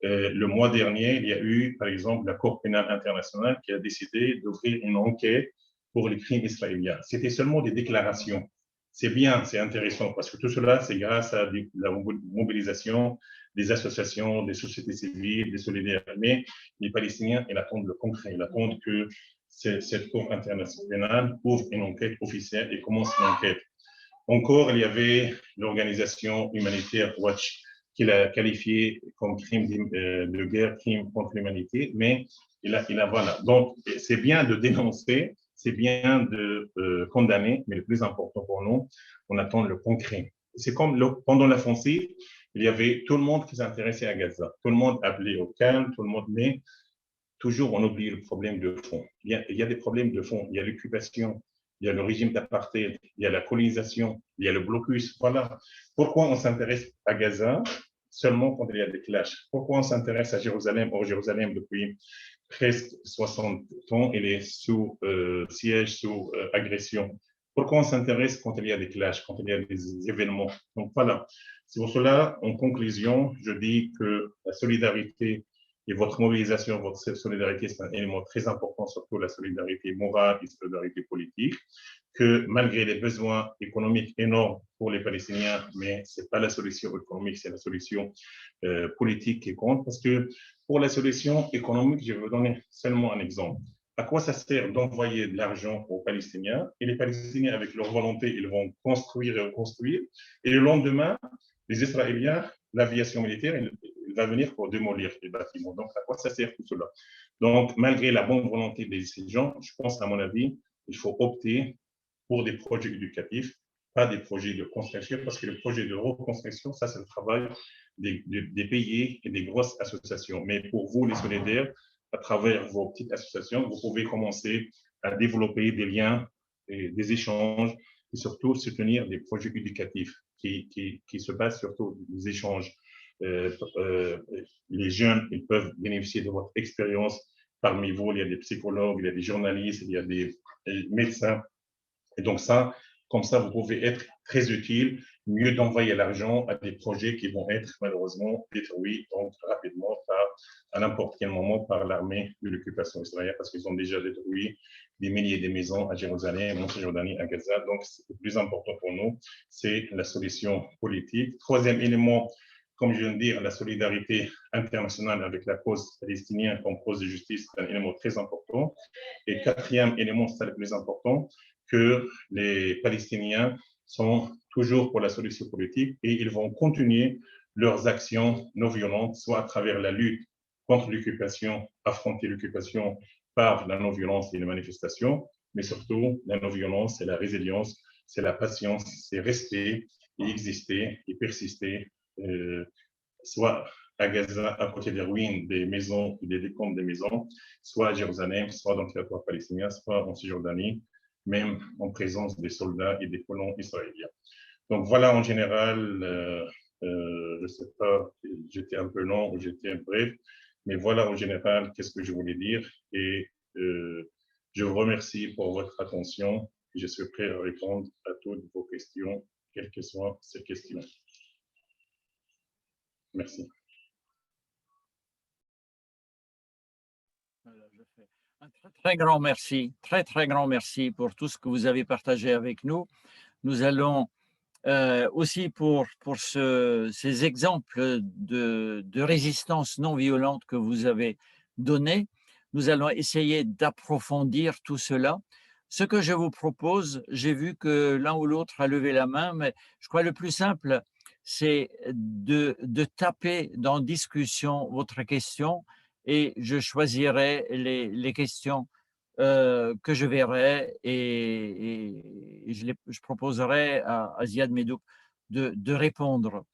Le mois dernier, il y a eu, par exemple, la Cour pénale internationale qui a décidé d'ouvrir une enquête pour les crimes israéliens. C'était seulement des déclarations. C'est bien, c'est intéressant, parce que tout cela, c'est grâce à la mobilisation des associations, des sociétés civiles, des solidaires. Mais les Palestiniens, ils attendent le concret. Ils attendent que cette Cour internationale ouvre une enquête officielle et commence l'enquête. Encore, il y avait l'organisation humanitaire Watch qui l'a qualifié comme crime de guerre, crime contre l'humanité, mais voilà. Donc, c'est bien de dénoncer, c'est bien de condamner, mais le plus important pour nous, on attend le concret. C'est comme pendant l'offensive, il y avait tout le monde qui s'intéressait à Gaza. Tout le monde appelait au calme, tout le monde, mais toujours on oublie le problème de fond. Il y a des problèmes de fond. Il y a l'occupation, il y a le régime d'apartheid, il y a la colonisation, il y a le blocus. Voilà. Pourquoi on s'intéresse à Gaza seulement quand il y a des clashs? Pourquoi on s'intéresse à Jérusalem? Or, Jérusalem, depuis presque 60 ans, elle est sous siège, sous agression. Pourquoi on s'intéresse quand il y a des clashs, quand il y a des événements? Donc voilà. C'est pour cela, en conclusion, je dis que la solidarité et votre mobilisation, votre solidarité, c'est un élément très important, surtout la solidarité morale et la solidarité politique, que malgré les besoins économiques énormes pour les Palestiniens, mais ce n'est pas la solution économique, c'est la solution politique qui compte, parce que pour la solution économique, je vais vous donner seulement un exemple. À quoi ça sert d'envoyer de l'argent aux Palestiniens? Et les Palestiniens, avec leur volonté, ils vont construire et reconstruire. Et le lendemain, les Israéliens, l'aviation militaire, il va venir pour démolir les bâtiments. Donc, à quoi ça sert tout cela? Donc, malgré la bonne volonté de ces gens, je pense, à mon avis, il faut opter pour des projets éducatifs, pas des projets de construction, parce que le projet de reconstruction, ça, c'est le travail des pays et des grosses associations. Mais pour vous, les solidaires, à travers vos petites associations, vous pouvez commencer à développer des liens, et des échanges, et surtout soutenir des projets éducatifs qui se basent surtout des échanges. Les jeunes, ils peuvent bénéficier de votre expérience. Parmi vous, il y a des psychologues, il y a des journalistes, il y a des médecins. Et donc ça, comme ça, vous pouvez être très utile, mieux d'envoyer l'argent à des projets qui vont être malheureusement détruits donc rapidement à n'importe quel moment par l'armée de l'occupation israélienne, parce qu'ils ont déjà détruit des milliers de maisons à Jérusalem, en Cisjordanie, à Gaza. Donc, le plus important pour nous, c'est la solution politique. Troisième élément, comme je viens de dire, la solidarité internationale avec la cause palestinienne comme cause de justice, c'est un élément très important. Et quatrième élément, c'est le plus important, que les Palestiniens sont toujours pour la solution politique et ils vont continuer leurs actions non violentes, soit à travers la lutte contre l'occupation, affronter l'occupation par la non-violence et les manifestations, mais surtout la non-violence, c'est la résilience, c'est la patience, c'est rester et exister et persister, soit à Gaza, à côté des ruines des maisons, des décombres des maisons, soit à Jérusalem, soit dans le territoire palestinien, soit en Cisjordanie, même en présence des soldats et des colons israéliens. Donc voilà en général, je ne sais pas, j'étais un peu long ou j'étais bref, mais voilà en général qu'est-ce que je voulais dire et je vous remercie pour votre attention et je suis prêt à répondre à toutes vos questions, quelles que soient ces questions. Merci. Un très grand merci, très grand merci pour tout ce que vous avez partagé avec nous. Nous allons aussi pour ces exemples de résistance non violente que vous avez donnés. Nous allons essayer d'approfondir tout cela. Ce que je vous propose, j'ai vu que l'un ou l'autre a levé la main, mais je crois le plus simple, c'est de taper dans discussion votre question et je choisirai les questions que je verrai et je proposerai à Ziad Medouk de répondre.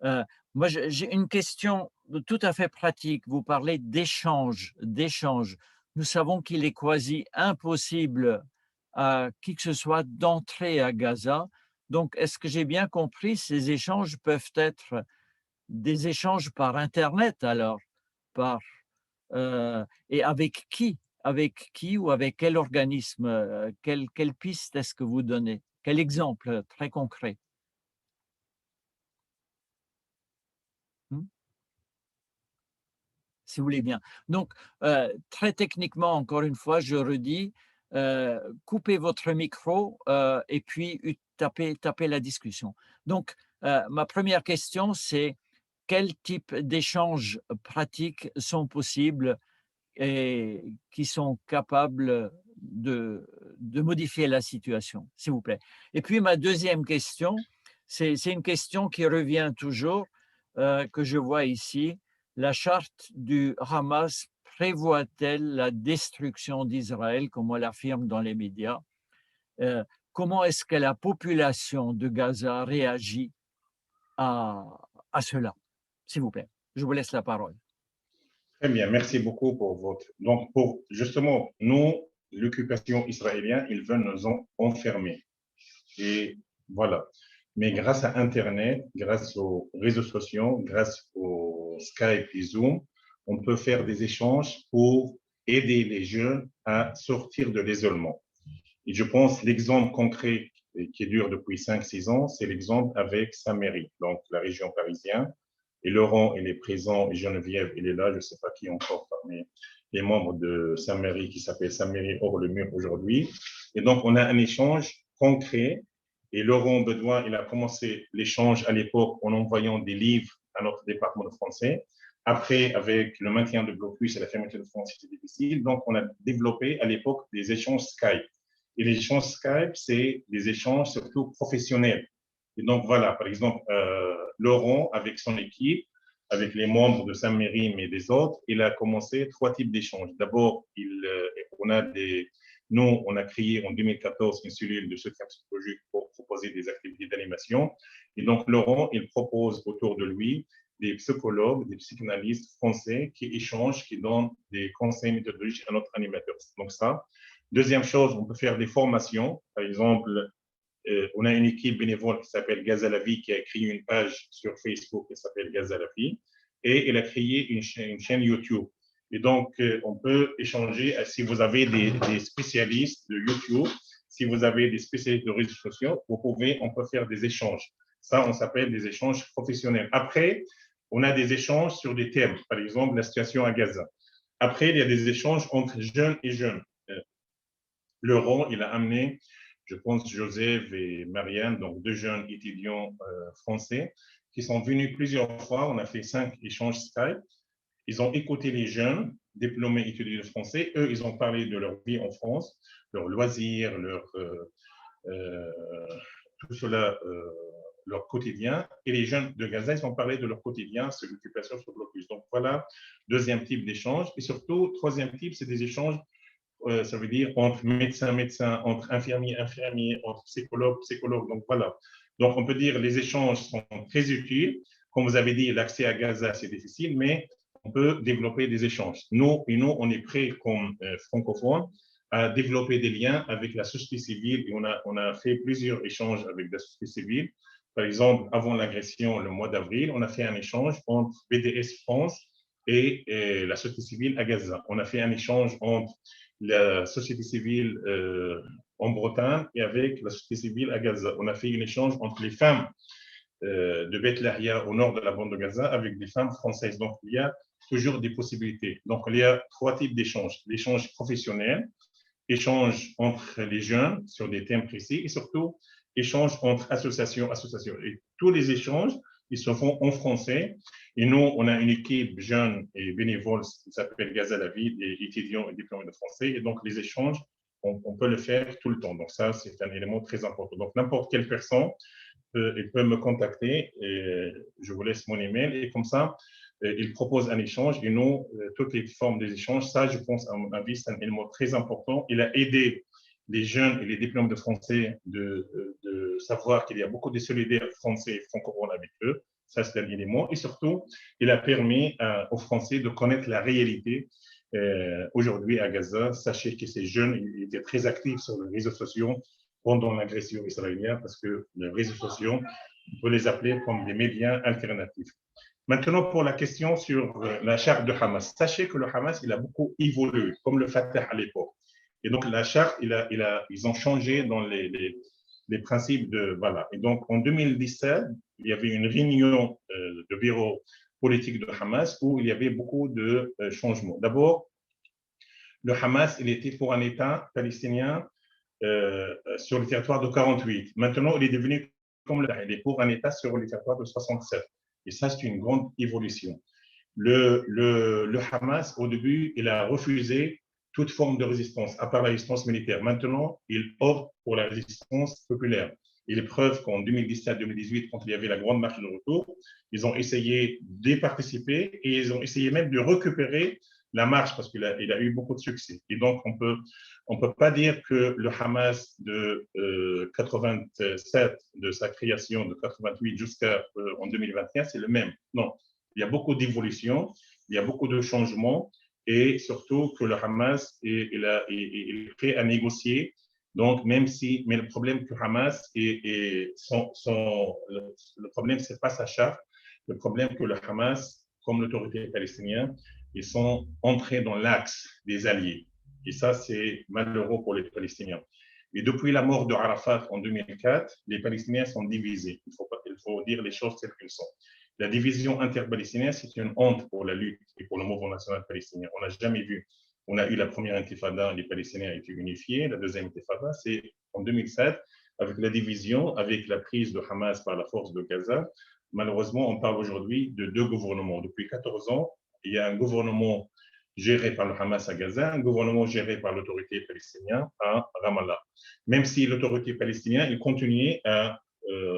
Euh, Moi, j'ai une question tout à fait pratique. Vous parlez d'échange, d'échange. Nous savons qu'il est quasi impossible à qui que ce soit d'entrer à Gaza. Donc, est-ce que j'ai bien compris, ces échanges peuvent être des échanges par Internet alors, par et avec qui? Avec qui ou avec quel organisme? Quelle piste est-ce que vous donnez? Quel exemple très concret? Mmh, si vous voulez bien. Donc, très techniquement, encore une fois, je redis, coupez votre micro, et puis tapez la discussion. Donc, ma première question, c'est quel type d'échanges pratiques sont possibles et qui sont capables de modifier la situation, s'il vous plaît. Et puis ma deuxième question, c'est une question qui revient toujours, que je vois ici. La charte du Hamas prévoit-elle la destruction d'Israël, comme on l'affirme dans les médias? Euh, Comment est-ce que la population de Gaza réagit à, à cela? S'il vous plaît, je vous laisse la parole. Très bien, merci beaucoup pour votre. Donc, pour justement, nous, l'occupation israélienne, ils veulent nous enfermer. Et voilà. Mais grâce à Internet, grâce aux réseaux sociaux, grâce au Skype et Zoom, on peut faire des échanges pour aider les jeunes à sortir de l'isolement. Et je pense l'exemple concret qui dure depuis 5-6 ans, c'est l'exemple avec Saint-Méry, donc la région parisienne. Et Laurent, il est présent, et Geneviève, il est là, je ne sais pas qui encore parmi les membres de Saint-Méry qui s'appelle Saint-Méry hors le mur aujourd'hui. Et donc, on a un échange concret. Et Laurent Bedouin, il a commencé l'échange à l'époque en envoyant des livres à notre département de français. Après, avec le maintien de blocus et la fermeture de France, c'était difficile. Donc, on a développé à l'époque des échanges Skype. Et les échanges Skype, c'est des échanges surtout professionnels. Et donc, voilà, par exemple, Laurent, avec son équipe, avec les membres de Saint-Méry, mais des autres, il a commencé 3 types d'échanges. D'abord, nous, on a créé en 2014 une cellule de soutien psychologique pour proposer des activités d'animation. Et donc, Laurent, il propose autour de lui des psychologues, des psychanalystes français qui échangent, qui donnent des conseils méthodologiques à notre animateur. Donc, ça. Deuxième chose, on peut faire des formations. Par exemple, on a une équipe bénévole qui s'appelle Gaza la vie qui a créé une page sur Facebook qui s'appelle Gaza la vie et elle a créé une chaîne YouTube. Et donc, on peut échanger si vous avez des spécialistes de YouTube, si vous avez des spécialistes de réseaux sociaux, on peut faire des échanges. Ça, on s'appelle des échanges professionnels. Après, on a des échanges sur des thèmes, par exemple la situation à Gaza. Après, il y a des échanges entre jeunes et jeunes. Laurent, il a amené, je pense, Joseph et Marianne, donc 2 jeunes étudiants français, qui sont venus plusieurs fois. On a fait 5 échanges Skype. Ils ont écouté les jeunes diplômés étudiants de français. Eux, ils ont parlé de leur vie en France, leurs loisirs, tout cela, leur quotidien. Et les jeunes de Gaza, ils ont parlé de leur quotidien, c'est l'occupation sur le blocus. Donc voilà, deuxième type d'échange. Et surtout, troisième type, c'est des échanges ça veut dire entre médecins, entre infirmiers, entre psychologues. Donc voilà. Donc on peut dire les échanges sont très utiles. Comme vous avez dit, l'accès à Gaza, c'est difficile, mais on peut développer des échanges. Nous, on est prêts comme francophones à développer des liens avec la société civile et on a fait plusieurs échanges avec la société civile. Par exemple, avant l'agression, le mois d'avril, on a fait un échange entre BDS France et la société civile à Gaza. On a fait un échange entre la société civile en Bretagne et avec la société civile à Gaza. On a fait un échange entre les femmes de Beth Lahia au nord de la bande de Gaza avec des femmes françaises. Donc, il y a toujours des possibilités. Donc, il y a 3 types d'échanges. L'échange professionnel, échange entre les jeunes sur des thèmes précis et surtout échanges entre associations. Et tous les échanges, ils se font en français. Et nous, on a une équipe jeune et bénévole qui s'appelle Gaza la Vie, des étudiants et diplômés de français. Et donc, les échanges, on peut le faire tout le temps. Donc, ça, c'est un élément très important. Donc, n'importe quelle personne il peut me contacter. Et je vous laisse mon email. Et comme ça, il propose un échange. Et nous, toutes les formes des échanges, ça, je pense, à mon avis, c'est un élément très important. Il a aidé les jeunes et les diplômes de français de savoir qu'il y a beaucoup de solidaires français et francophones avec eux. Ça, c'est un élément. Et surtout, il a permis aux Français de connaître la réalité aujourd'hui à Gaza. Sachez que ces jeunes ils étaient très actifs sur les réseaux sociaux pendant l'agression israélienne parce que les réseaux sociaux, on peut les appeler comme des médias alternatifs. Maintenant, pour la question sur la charte de Hamas. Sachez que le Hamas, il a beaucoup évolué, comme le Fatah à l'époque. Et donc, la charte, ils ont changé dans les principes de... Voilà. Et donc, en 2017, il y avait une réunion de bureau politique de Hamas où il y avait beaucoup de changements. D'abord, le Hamas, il était pour un État palestinien sur le territoire de 48. Maintenant, il est devenu comme il est pour un État sur le territoire de 67. Et ça, c'est une grande évolution. Le Hamas, au début, il a refusé toute forme de résistance, à part la résistance militaire. Maintenant, il opte pour la résistance populaire. Il est preuve qu'en 2017-2018, quand il y avait la grande marche de retour, ils ont essayé d'y participer et ils ont essayé même de récupérer la marche parce qu'il a eu beaucoup de succès. Et donc, on peut pas dire que le Hamas de 87, de sa création de 88 jusqu'en 2021, c'est le même. Non, il y a beaucoup d'évolutions, il y a beaucoup de changements et surtout que le Hamas est prêt à négocier. Donc, même si, mais le problème que Hamas le problème, c'est pas sa charte. Le problème que le Hamas, comme l'autorité palestinienne, ils sont entrés dans l'axe des alliés. Et ça, c'est malheureux pour les Palestiniens. Et depuis la mort de Arafat en 2004, les Palestiniens sont divisés. Il faut dire les choses telles qu'elles sont. La division interpalestinienne, c'est une honte pour la lutte et pour le mouvement national palestinien. On n'a jamais vu. On a eu la première intifada, les Palestiniens étaient unifiés. La deuxième intifada, c'est en 2007, avec la division, avec la prise de Hamas par la force de Gaza. Malheureusement, on parle aujourd'hui de deux gouvernements. Depuis 14 ans, il y a un gouvernement géré par le Hamas à Gaza, un gouvernement géré par l'autorité palestinienne à Ramallah. Même si l'autorité palestinienne continuait à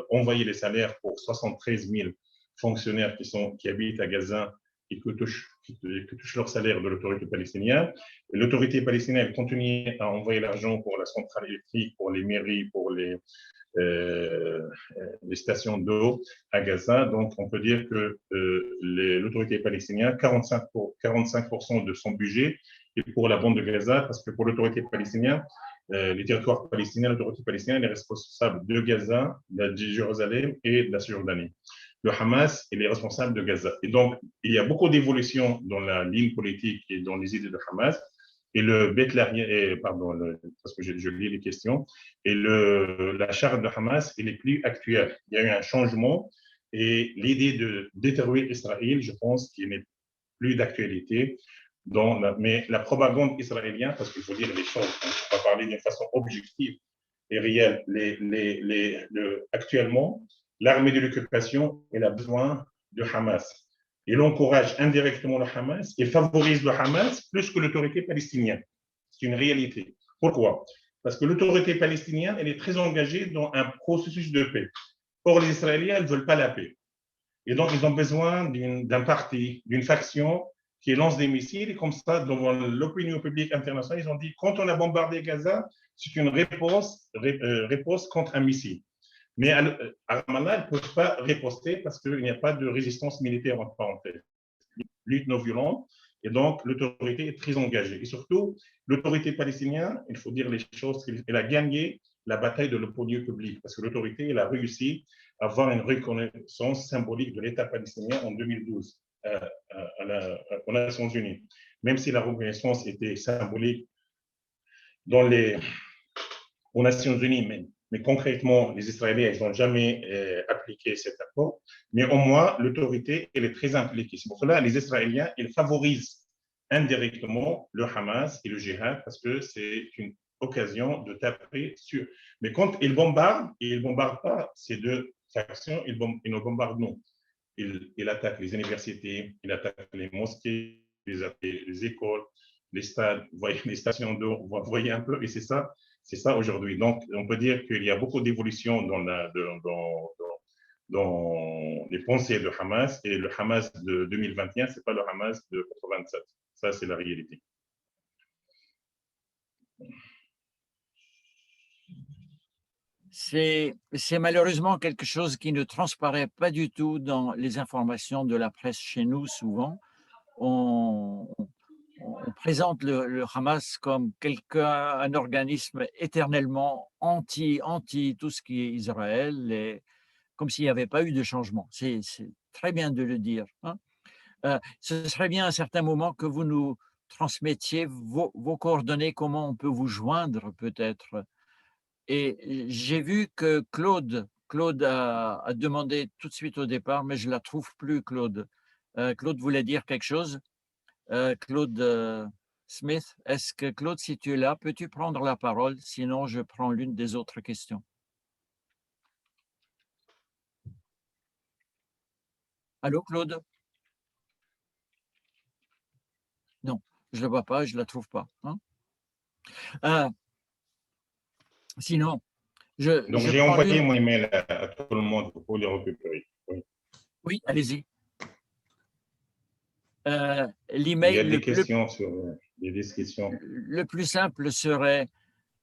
envoyer les salaires pour 73 000 fonctionnaires qui habitent à Gaza et qui touchent leur salaire de l'autorité palestinienne. L'autorité palestinienne continuait à envoyer l'argent pour la centrale électrique, pour les mairies, pour les stations d'eau à Gaza. Donc, on peut dire que l'autorité palestinienne, 45% de son budget est pour la bande de Gaza, parce que pour l'autorité palestinienne, les territoires palestiniens, l'autorité palestinienne est responsable de Gaza, de Jérusalem et de la Cisjordanie. Le Hamas est responsable de Gaza. Et donc, il y a beaucoup d'évolutions dans la ligne politique et dans les idées de Hamas. Et parce que je lis les questions, et la charte de Hamas, elle est plus actuelle. Il y a eu un changement et l'idée de détruire Israël, je pense qu'il n'est plus d'actualité. Mais la propagande israélienne, parce qu'il faut dire les choses, on va parler d'une façon objective et réelle. Actuellement, l'armée de l'occupation, elle a besoin de Hamas. Il encourage indirectement le Hamas, il favorise le Hamas plus que l'autorité palestinienne. C'est une réalité. Pourquoi? Parce que l'autorité palestinienne, elle est très engagée dans un processus de paix. Or, les Israéliens, ils ne veulent pas la paix. Et donc, ils ont besoin d'un parti, d'une faction qui lance des missiles. Et comme ça, dans l'opinion publique internationale, ils ont dit, quand on a bombardé Gaza, c'est une réponse contre un missile. Mais à Ramallah, ils ne peuvent pas riposter parce qu'il n'y a pas de résistance militaire, entre parenthèses. Lutte non violente, et donc l'autorité est très engagée. Et surtout, l'autorité palestinienne, il faut dire les choses, elle a gagné la bataille de l'opinion publique parce que l'autorité, elle a réussi à avoir une reconnaissance symbolique de l'État palestinien en 2012 aux Nations Unies. Même si la reconnaissance était symbolique aux Nations Unies, mais concrètement, les Israéliens, ils n'ont jamais appliqué cet accord. Mais au moins, l'autorité, elle est très impliquée. C'est pour cela que les Israéliens, ils favorisent indirectement le Hamas et le djihad parce que c'est une occasion de taper sur. Mais quand ils bombardent, ils ne bombardent pas ces deux factions, ils nous bombardent nous. Ils attaquent les universités, ils attaquent les mosquées, les écoles, les stades, les stations d'eau, vous voyez un peu, et c'est ça aujourd'hui. Donc, on peut dire qu'il y a beaucoup d'évolution dans les pensées de Hamas, et le Hamas de 2021, ce n'est pas le Hamas de 87. Ça, c'est la réalité. C'est malheureusement quelque chose qui ne transparaît pas du tout dans les informations de la presse chez nous, souvent. On présente le Hamas comme un organisme éternellement anti tout ce qui est Israël, et comme s'il n'y avait pas eu de changement. C'est très bien de le dire, hein. Ce serait bien à un certain moment que vous nous transmettiez vos coordonnées, comment on peut vous joindre peut-être. Et j'ai vu que Claude a demandé tout de suite au départ, mais je ne la trouve plus, Claude. Claude voulait dire quelque chose. Claude Smith, est-ce que Claude, si tu es là, peux-tu prendre la parole? Sinon, je prends l'une des autres questions. Allô, Claude? Non, je ne la vois pas, je ne la trouve pas, hein. Sinon, Donc, je j'ai prends envoyé l'une. mon email à tout le monde pour les récupérer. Oui. Oui, allez-y. Il y L'email a des questions sur les discussions. le plus simple serait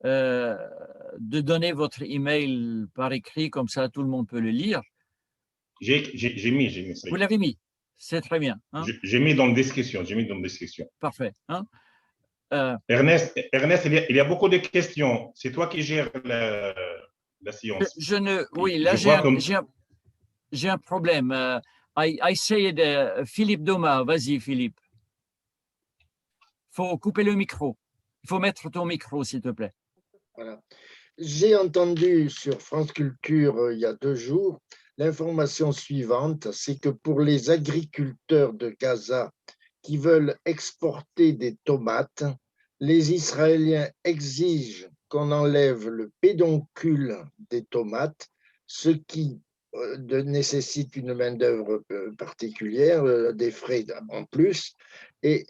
de donner votre email par écrit, comme ça tout le monde peut le lire. J'ai mis ça. Vous l'avez mis, c'est très bien, hein? J'ai mis dans la description, Parfait, hein? Ernest, il y a beaucoup de questions. C'est toi qui gères la séance. Oui, là Je vois comme... j'ai un problème. I say Philippe Doma, vas-y Philippe. Il faut couper le micro. Il faut mettre ton micro, s'il te plaît. Voilà. J'ai entendu sur France Culture il y a 2 jours l'information suivante, c'est que pour les agriculteurs de Gaza qui veulent exporter des tomates, les Israéliens exigent qu'on enlève le pédoncule des tomates, ce qui nécessite une main-d'œuvre particulière, des frais en plus. Et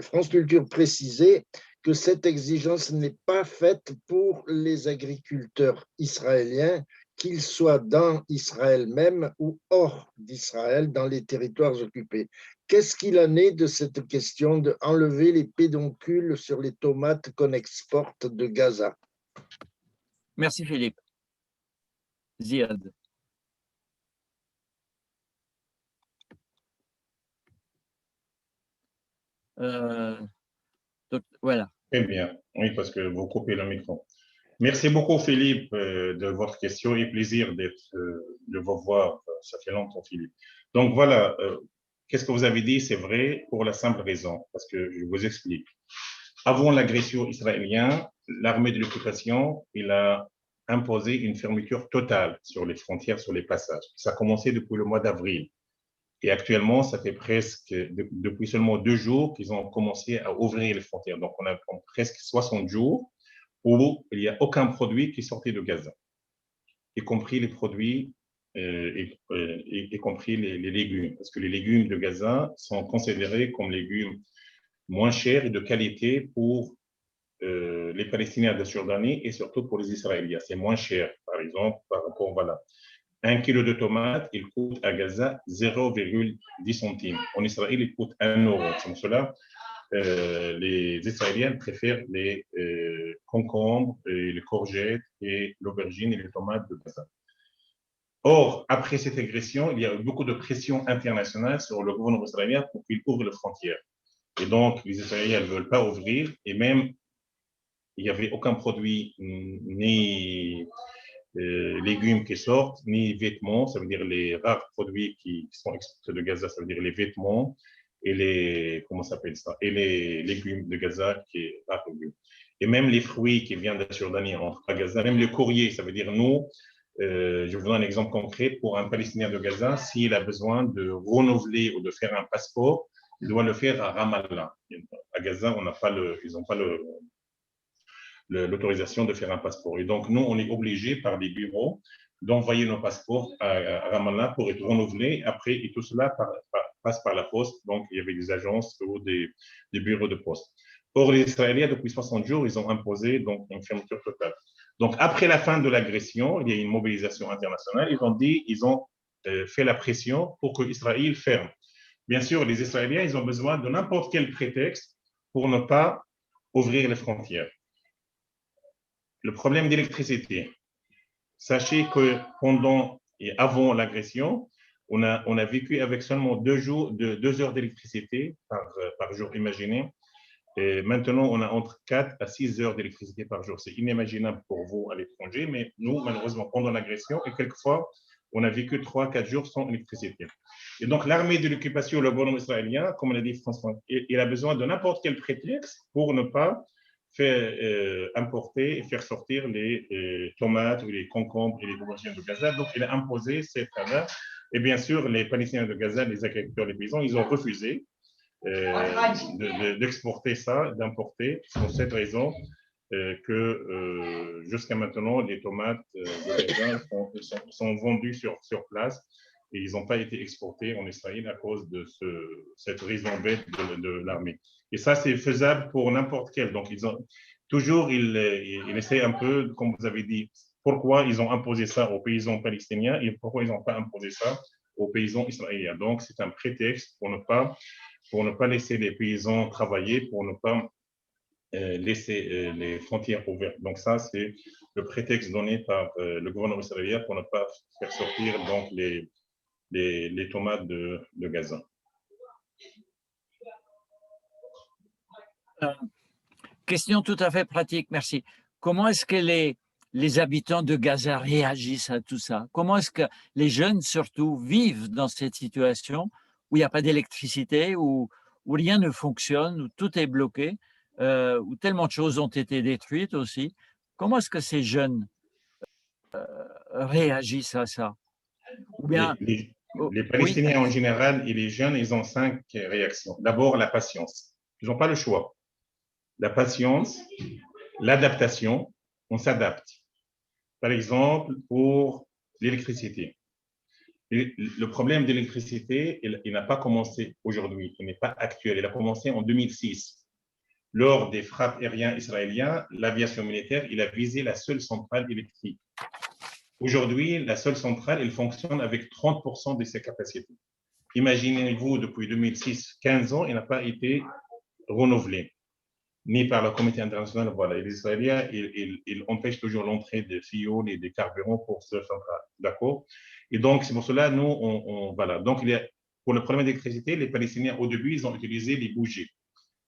France Culture précisait que cette exigence n'est pas faite pour les agriculteurs israéliens, qu'ils soient dans Israël même ou hors d'Israël, dans les territoires occupés. Qu'est-ce qu'il en est de cette question d'enlever les pédoncules sur les tomates qu'on exporte de Gaza? Merci Philippe. Ziad. Donc, voilà. Très bien. Oui, parce que vous coupez le micro. Merci beaucoup, Philippe, de votre question et plaisir de vous voir. Ça fait longtemps, Philippe. Donc, voilà. Qu'est-ce que vous avez dit? C'est vrai pour la simple raison, parce que je vous explique. Avant l'agression israélienne, l'armée de l'occupation, il a imposé une fermeture totale sur les frontières, sur les passages. Ça a commencé depuis le mois d'avril. Et actuellement, ça fait presque, depuis seulement 2 jours qu'ils ont commencé à ouvrir les frontières. Donc, on a presque 60 jours où il n'y a aucun produit qui sortait de Gaza, y compris les produits, y compris les légumes. Parce que les légumes de Gaza sont considérés comme légumes moins chers et de qualité pour les Palestiniens de Cisjordanie et surtout pour les Israéliens. C'est moins cher, par exemple, par rapport, voilà. 1 kilo de tomates, il coûte à Gaza 0,10 centimes. En Israël, il coûte 1 euro. C'est pour cela les Israéliens préfèrent les concombres, les courgettes et l'aubergine et les tomates de Gaza. Or, après cette agression, il y a eu beaucoup de pression internationale sur le gouvernement israélien pour qu'il ouvre les frontières. Et donc, les Israéliens ne veulent pas ouvrir, et même, il n'y avait aucun produit, ni légumes qui sortent, ni vêtements, ça veut dire les rares produits qui sont exportés de Gaza, ça veut dire les vêtements et les, comment s'appelle ça, et les légumes de Gaza qui est rare légumes. Et même les fruits qui viennent de Cisjordanie rentrent à Gaza, même le courrier, ça veut dire nous, je vous donne un exemple concret, pour un Palestinien de Gaza, s'il a besoin de renouveler ou de faire un passeport, il doit le faire à Ramallah. À Gaza, ils n'ont pas l'autorisation de faire un passeport. Et donc, nous, on est obligés par des bureaux d'envoyer nos passeports à Ramallah pour être renouvelés. Après, et tout cela passe par la poste. Donc, il y avait des agences ou des bureaux de poste. Or, les Israéliens, depuis 60 jours, ils ont imposé donc, une fermeture totale. Donc, après la fin de l'agression, il y a une mobilisation internationale. Ils ont fait la pression pour que Israël ferme. Bien sûr, les Israéliens, ils ont besoin de n'importe quel prétexte pour ne pas ouvrir les frontières. Le problème d'électricité. Sachez que pendant et avant l'agression, on a vécu avec seulement 2 heures d'électricité par jour, imaginez. Et maintenant, on a entre 4 à 6 heures d'électricité par jour. C'est inimaginable pour vous à l'étranger, mais nous, malheureusement, pendant l'agression, et quelquefois, on a vécu 3-4 jours sans électricité. Et donc, l'armée de l'occupation, le gouvernement israélien, comme l'a dit François, il a besoin de n'importe quel prétexte pour ne pas faire importer et faire sortir les tomates ou les concombres et les aubergines de Gaza. Donc, il a imposé cette cadre. Et bien sûr, les Palestiniens de Gaza, les agriculteurs, les paysans, ils ont refusé d'exporter ça, d'importer, pour cette raison que jusqu'à maintenant, les tomates de Gaza sont vendues sur place et ils n'ont pas été exportés en Israël à cause de cette raison bête de l'armée. Et ça, c'est faisable pour n'importe quel. Donc, toujours, ils essaient un peu, comme vous avez dit, pourquoi ils ont imposé ça aux paysans palestiniens et pourquoi ils n'ont pas imposé ça aux paysans israéliens. Donc, c'est un prétexte pour ne pas laisser les paysans travailler, pour ne pas laisser les frontières ouvertes. Donc, ça, c'est le prétexte donné par le gouvernement israélien pour ne pas faire sortir donc, les tomates de Gaza. Question tout à fait pratique, merci. Comment est-ce que les habitants de Gaza réagissent à tout ça? Comment est-ce que les jeunes, surtout, vivent dans cette situation où il n'y a pas d'électricité, où rien ne fonctionne, où tout est bloqué, où tellement de choses ont été détruites aussi? Comment est-ce que ces jeunes réagissent à ça? Ou bien, les Palestiniens en général et les jeunes, ils ont 5 réactions. D'abord, la patience. Ils n'ont pas le choix. La patience, l'adaptation, on s'adapte. Par exemple, pour l'électricité. Le problème de l'électricité, il n'a pas commencé aujourd'hui, il n'est pas actuel, il a commencé en 2006. Lors des frappes aériennes israéliennes, l'aviation militaire, il a visé la seule centrale électrique. Aujourd'hui, la seule centrale, elle fonctionne avec 30% de ses capacités. Imaginez-vous, depuis 2006, 15 ans, il n'a pas été renouvelé, ni par le comité international. Voilà. Et les Israéliens, ils empêchent toujours l'entrée de fioul et de carburant pour cette centrale. D'accord? Et donc, c'est pour cela, nous, voilà. Donc, pour le problème d'électricité, les Palestiniens, au début, ils ont utilisé les bougies.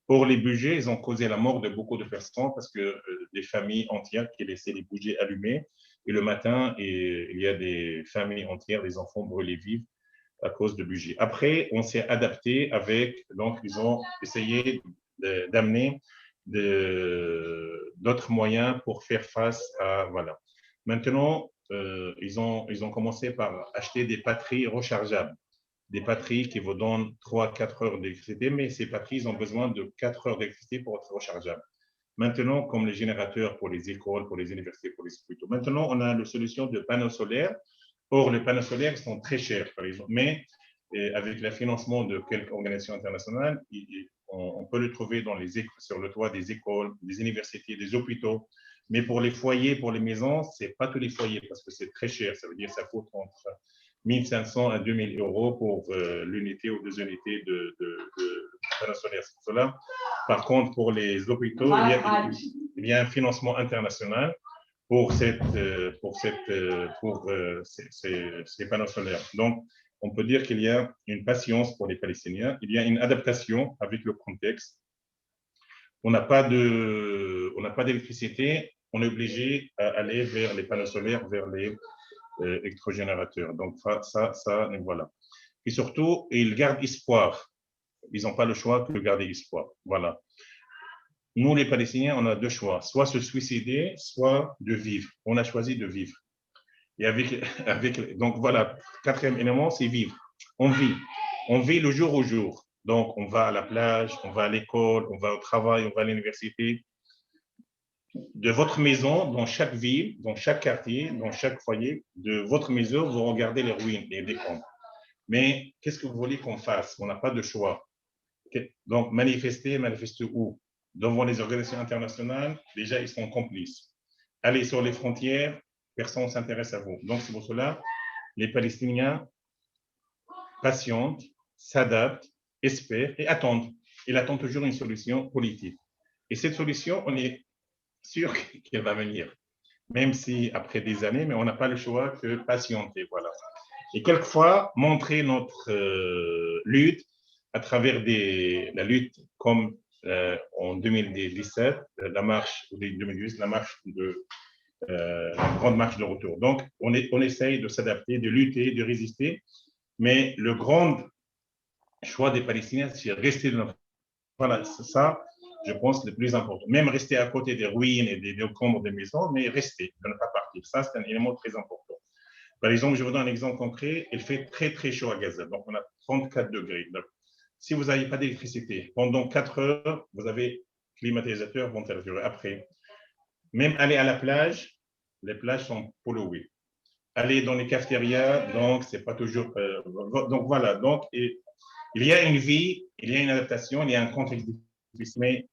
Or, les bougies, ils ont causé la mort de beaucoup de personnes parce que des familles entières qui laissaient les bougies allumées. Et le matin, il y a des familles entières, des enfants brûlés vifs à cause de bougies. Après, on s'est adapté donc, ils ont essayé d'amener d'autres moyens pour faire face à, voilà. Maintenant, ils ont commencé par acheter des batteries rechargeables, des batteries qui vous donnent 3-4 heures d'électricité, mais ces batteries, ils ont besoin de 4 heures d'électricité pour être rechargeables. Maintenant, comme les générateurs pour les écoles, pour les universités, pour les hôpitaux. Maintenant, on a la solution de panneaux solaires. Or, les panneaux solaires sont très chers, par exemple, mais avec le financement de quelques organisations internationales, on peut le trouver sur le toit des écoles, des universités, des hôpitaux. Mais pour les foyers, pour les maisons, ce n'est pas tous les foyers parce que c'est très cher. Ça veut dire que ça coûte entre 1 500 à 2 000 euros pour l'unité ou 2 unités de panneaux solaires. C'est pour cela. Par contre, pour les hôpitaux, il y a un financement international pour ces panneaux solaires. Donc, on peut dire qu'il y a une patience pour les Palestiniens, il y a une adaptation avec le contexte. On n'a pas d'électricité, on est obligé d'aller vers les panneaux solaires, vers les électrogénérateurs. Donc, ça, voilà. Et surtout, ils gardent espoir. Ils n'ont pas le choix que de garder espoir. Voilà. Nous, les Palestiniens, on a 2 choix, soit se suicider, soit de vivre. On a choisi de vivre. Et donc voilà, 4e élément, c'est vivre. On vit le jour au jour. Donc, on va à la plage, on va à l'école, on va au travail, on va à l'université. de votre maison, dans chaque ville, dans chaque quartier, dans chaque foyer, de votre maison, vous regardez les ruines, les décombres. Mais qu'est-ce que vous voulez qu'on fasse? On n'a pas de choix. Donc, manifester où? Devant les organisations internationales, déjà, ils sont complices. Allez sur les frontières, personne ne s'intéresse à vous. Donc, c'est pour cela, les Palestiniens patientent, s'adaptent, espèrent et attendent. Ils attendent toujours une solution politique. Et cette solution, on est sûr qu'elle va venir, même si après des années, mais on n'a pas le choix que patienter. Voilà. Et quelquefois, montrer notre lutte à travers la lutte comme en 2017, la marche, 2018, la marche la grande marche de retour. Donc, on essaye de s'adapter, de lutter, de résister, mais le grand choix des Palestiniens, c'est rester dans notre... Voilà, c'est ça, je pense, le plus important. Même rester à côté des ruines et des décombres des maisons, mais rester, de ne pas partir. Ça, c'est un élément très important. Par exemple, je vous donne un exemple concret. Il fait très, très chaud à Gaza. Donc, on a 34 degrés. Donc, si vous n'avez pas d'électricité, pendant 4 heures, vous avez climatisateurs vont intervenir. Après, même aller à la plage, les plages sont polluées. Aller dans les cafétérias, donc, c'est pas toujours... donc, voilà. Donc, il y a une vie, il y a une adaptation, il y a un contexte difficile, mais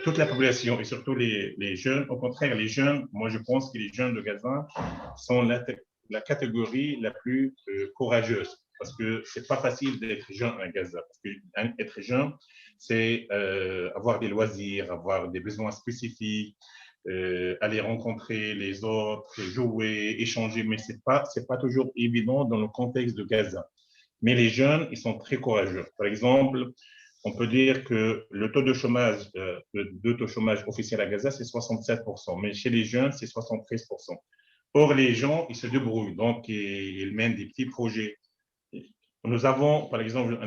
toute la population et surtout les jeunes, au contraire, les jeunes, moi, je pense que les jeunes de Gaza sont la catégorie la plus courageuse, parce que c'est pas facile d'être jeune à Gaza. Parce que être jeune, c'est avoir des loisirs, avoir des besoins spécifiques, aller rencontrer les autres, jouer, échanger, mais c'est pas toujours évident dans le contexte de Gaza. Mais les jeunes, ils sont très courageux. Par exemple, on peut dire que le taux de chômage, taux de chômage officiel à Gaza, c'est 67%, mais chez les jeunes, c'est 73%. Or, les gens, ils se débrouillent, donc ils mènent des petits projets. Nous avons, par exemple,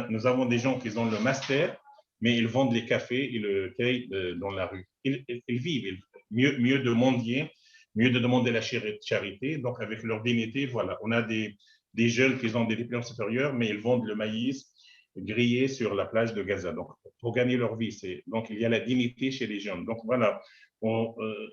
nous avons des gens qui ont le master, mais ils vendent les cafés et le thé dans la rue. Ils vivent, mieux de mendier, mieux de demander la charité. Donc, avec leur dignité, voilà. On a des jeunes qui ont des diplômes supérieurs, mais ils vendent le maïs grillé sur la plage de Gaza. Donc, pour gagner leur vie, donc il y a la dignité chez les jeunes. Donc, voilà.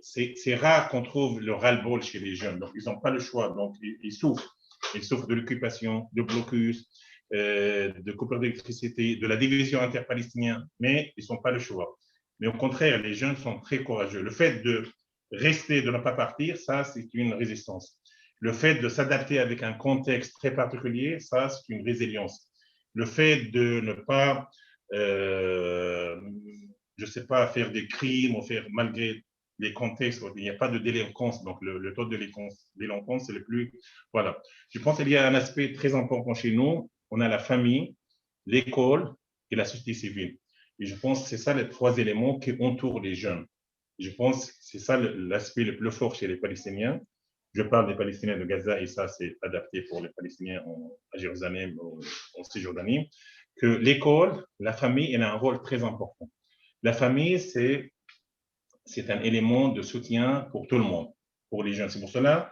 C'est rare qu'on trouve le ras-le-bol chez les jeunes. Donc, ils n'ont pas le choix. Donc, ils souffrent. Ils souffrent de l'occupation, de blocus, de coupure d'électricité, de la division interpalestinienne, mais ils n'ont pas le choix. Mais au contraire, les jeunes sont très courageux. Le fait de rester, de ne pas partir, ça, c'est une résistance. Le fait de s'adapter avec un contexte très particulier, ça, c'est une résilience. Le fait de ne pas, je ne sais pas, faire des crimes ou faire malgré les contextes, il n'y a pas de délinquance, donc le taux de délinquance, c'est le plus... Voilà. Je pense qu'il y a un aspect très important chez nous. On a la famille, l'école et la société civile. Et je pense que c'est ça les 3 éléments qui entourent les jeunes. Je pense que c'est ça l'aspect le plus fort chez les Palestiniens. Je parle des Palestiniens de Gaza et ça, c'est adapté pour les Palestiniens à Jérusalem, en Cisjordanie, que l'école, la famille, elle a un rôle très important. La famille, c'est un élément de soutien pour tout le monde, pour les jeunes. C'est pour cela,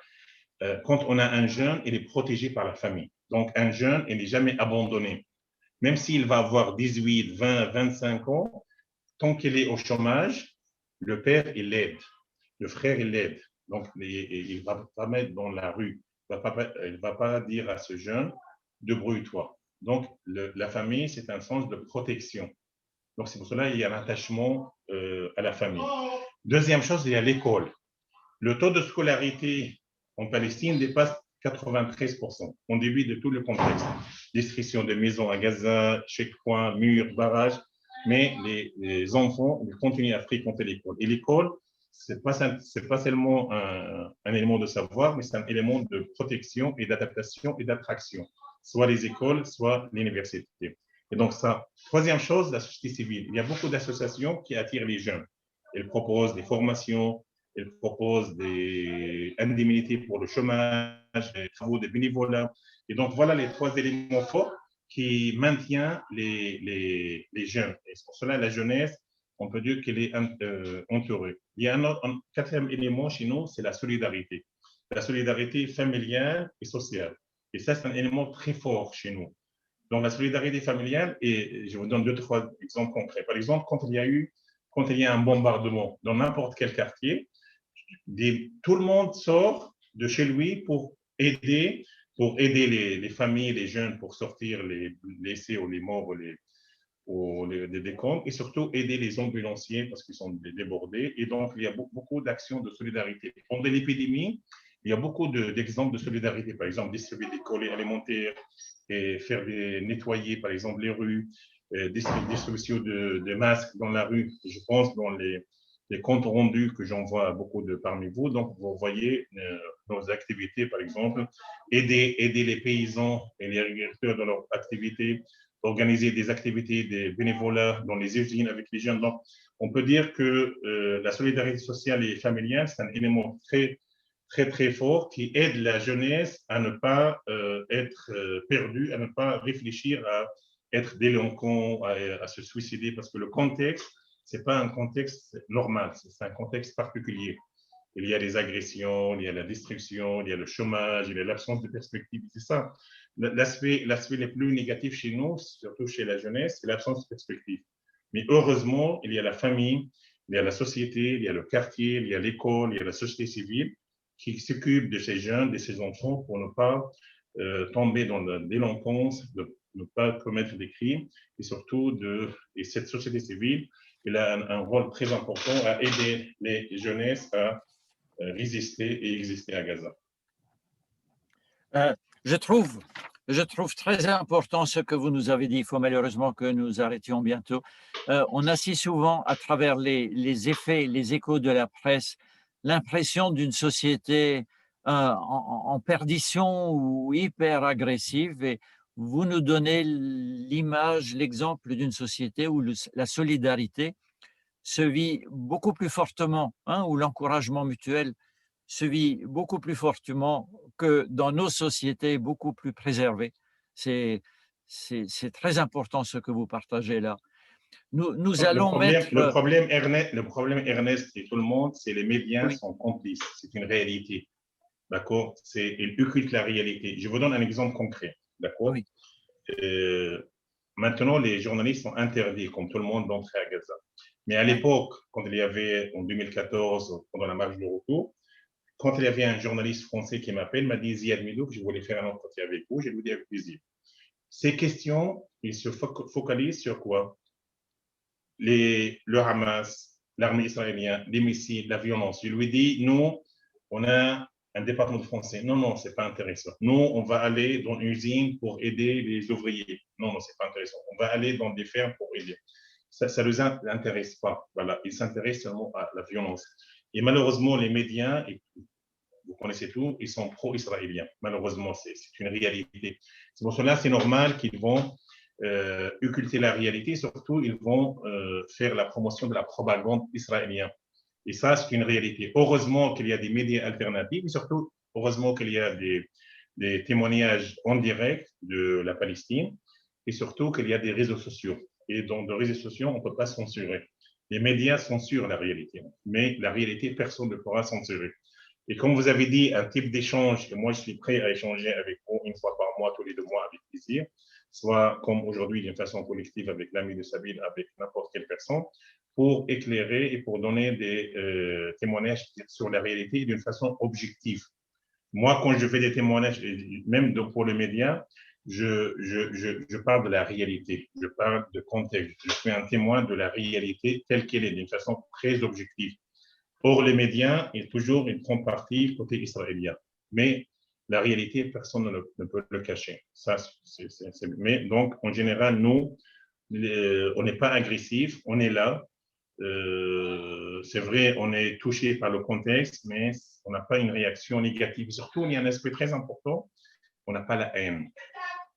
quand on a un jeune, il est protégé par la famille. Donc, un jeune, il n'est jamais abandonné. Même s'il va avoir 18, 20, 25 ans, tant qu'il est au chômage, le père, il l'aide. Le frère, il l'aide. Donc, il ne va pas mettre dans la rue. Il ne va pas dire à ce jeune, débrouille-toi. Donc, la famille, c'est un sens de protection. Donc, c'est pour cela qu'il y a un attachement à la famille. Deuxième chose, il y a l'école. Le taux de scolarité en Palestine dépasse 93%, en début de tout le contexte. Destruction de maisons à Gaza, checkpoints, murs, barrages, mais les enfants ils continuent à fréquenter l'école. Et l'école, ce n'est pas seulement un élément de savoir, mais c'est un élément de protection et d'adaptation et d'attraction, soit les écoles, soit l'université. Et donc ça, troisième chose, la société civile. Il y a beaucoup d'associations qui attirent les jeunes. Elles proposent des formations, elles proposent des indemnités pour le chômage, des travaux de bénévolat. Et donc voilà les 3 éléments forts qui maintiennent les jeunes. Et pour cela, la jeunesse, on peut dire qu'elle est entourée. Il y a un 4e élément chez nous, c'est la solidarité. La solidarité familiale et sociale. Et ça, c'est un élément très fort chez nous. Donc, la solidarité familiale, et je vous donne 2-3 exemples concrets. Par exemple, quand il y a eu quand il y a un bombardement dans n'importe quel quartier, tout le monde sort de chez lui pour aider les familles, les jeunes, pour sortir les blessés ou les morts ou les décombres, et surtout aider les ambulanciers parce qu'ils sont débordés. Et donc, il y a beaucoup d'actions de solidarité. Pendant l'épidémie, il y a beaucoup d'exemples de solidarité. Par exemple, distribuer des colis alimentaires et nettoyer, par exemple, les rues, distribution de masques dans la rue. Je pense dans les comptes rendus que j'envoie à beaucoup de parmi vous. Donc, vous voyez nos activités, par exemple, aider les paysans et les agriculteurs dans leurs activités, organiser des activités, des bénévolats dans les usines avec les jeunes. Donc, on peut dire que la solidarité sociale et familiale, c'est un élément très, très, très fort qui aide la jeunesse à ne pas être perdue, à ne pas réfléchir à être délinquant, à se suicider, parce que le contexte, ce n'est pas un contexte normal, c'est un contexte particulier. Il y a les agressions, il y a la destruction, il y a le chômage, il y a l'absence de perspective. C'est ça. L'aspect le plus négatif chez nous, surtout chez la jeunesse, c'est l'absence de perspective. Mais heureusement, il y a la famille, il y a la société, il y a le quartier, il y a l'école, il y a la société civile qui s'occupe de ces jeunes, de ces enfants pour ne pas tomber dans la délinquance, de ne pas commettre des crimes, et surtout et cette société civile, elle a un rôle très important à aider les jeunesses à résister et exister à Gaza. Je trouve très important ce que vous nous avez dit. Il faut malheureusement que nous arrêtions bientôt. On a si souvent, à travers les effets, les échos de la presse, l'impression d'une société en perdition ou hyper agressive. Et vous nous donnez l'image, l'exemple d'une société où la solidarité se vit beaucoup plus fortement, où l'encouragement mutuel se vit beaucoup plus fortement que dans nos sociétés beaucoup plus préservées. C'est très important ce que vous partagez là. Nous allons mettre… Le problème, Ernest, et tout le monde, c'est les médias sont complices. C'est une réalité. D'accord? Ils occultent la réalité. Je vous donne un exemple concret. D'accord? Oui. Maintenant, les journalistes sont interdits, comme tout le monde, d'entrer à Gaza. Mais à l'époque, quand il y avait, en 2014, pendant la marche de retour, quand il y avait un journaliste français qui m'appelle, m'a dit Ziad Midouk, je voulais faire un entretien avec vous, je lui ai dit avec plaisir. Ces questions, ils se focalisent sur quoi? Le Hamas, l'armée israélienne, les missiles, la violence. Je lui ai dit, nous, on a un département de français. Non, non, c'est pas intéressant. Nous, on va aller dans une usine pour aider les ouvriers. Non, non, c'est pas intéressant. On va aller dans des fermes pour aider. Ça ne les intéresse pas. Voilà, ils s'intéressent seulement à la violence. Et malheureusement, les médias, vous connaissez tout, ils sont pro-israéliens. Malheureusement, c'est une réalité. C'est pour cela c'est normal qu'ils vont occulter la réalité. Surtout, ils vont faire la promotion de la propagande israélienne. Et ça, c'est une réalité. Heureusement qu'il y a des médias alternatifs, et surtout, heureusement qu'il y a des témoignages en direct de la Palestine, et surtout qu'il y a des réseaux sociaux. Et dans les réseaux sociaux, on ne peut pas censurer. Les médias censurent la réalité, mais la réalité, personne ne pourra censurer. Et comme vous avez dit, un type d'échange, et moi je suis prêt à échanger avec vous une fois par mois, tous les 2 mois, avec plaisir, soit comme aujourd'hui d'une façon collective avec l'ami de Sabine, avec n'importe quelle personne, pour éclairer et pour donner des témoignages sur la réalité d'une façon objective. Moi, quand je fais des témoignages, même pour les médias, je parle de la réalité, je parle de contexte, je suis un témoin de la réalité telle qu'elle est, d'une façon très objective. Or, les médias, toujours, ils prennent parti côté israélien. Mais la réalité, personne ne peut le cacher. Ça, mais donc, en général, nous, on n'est pas agressif, on est là. C'est vrai, on est touché par le contexte, mais on n'a pas une réaction négative. Surtout, il y a un aspect très important, on n'a pas la haine.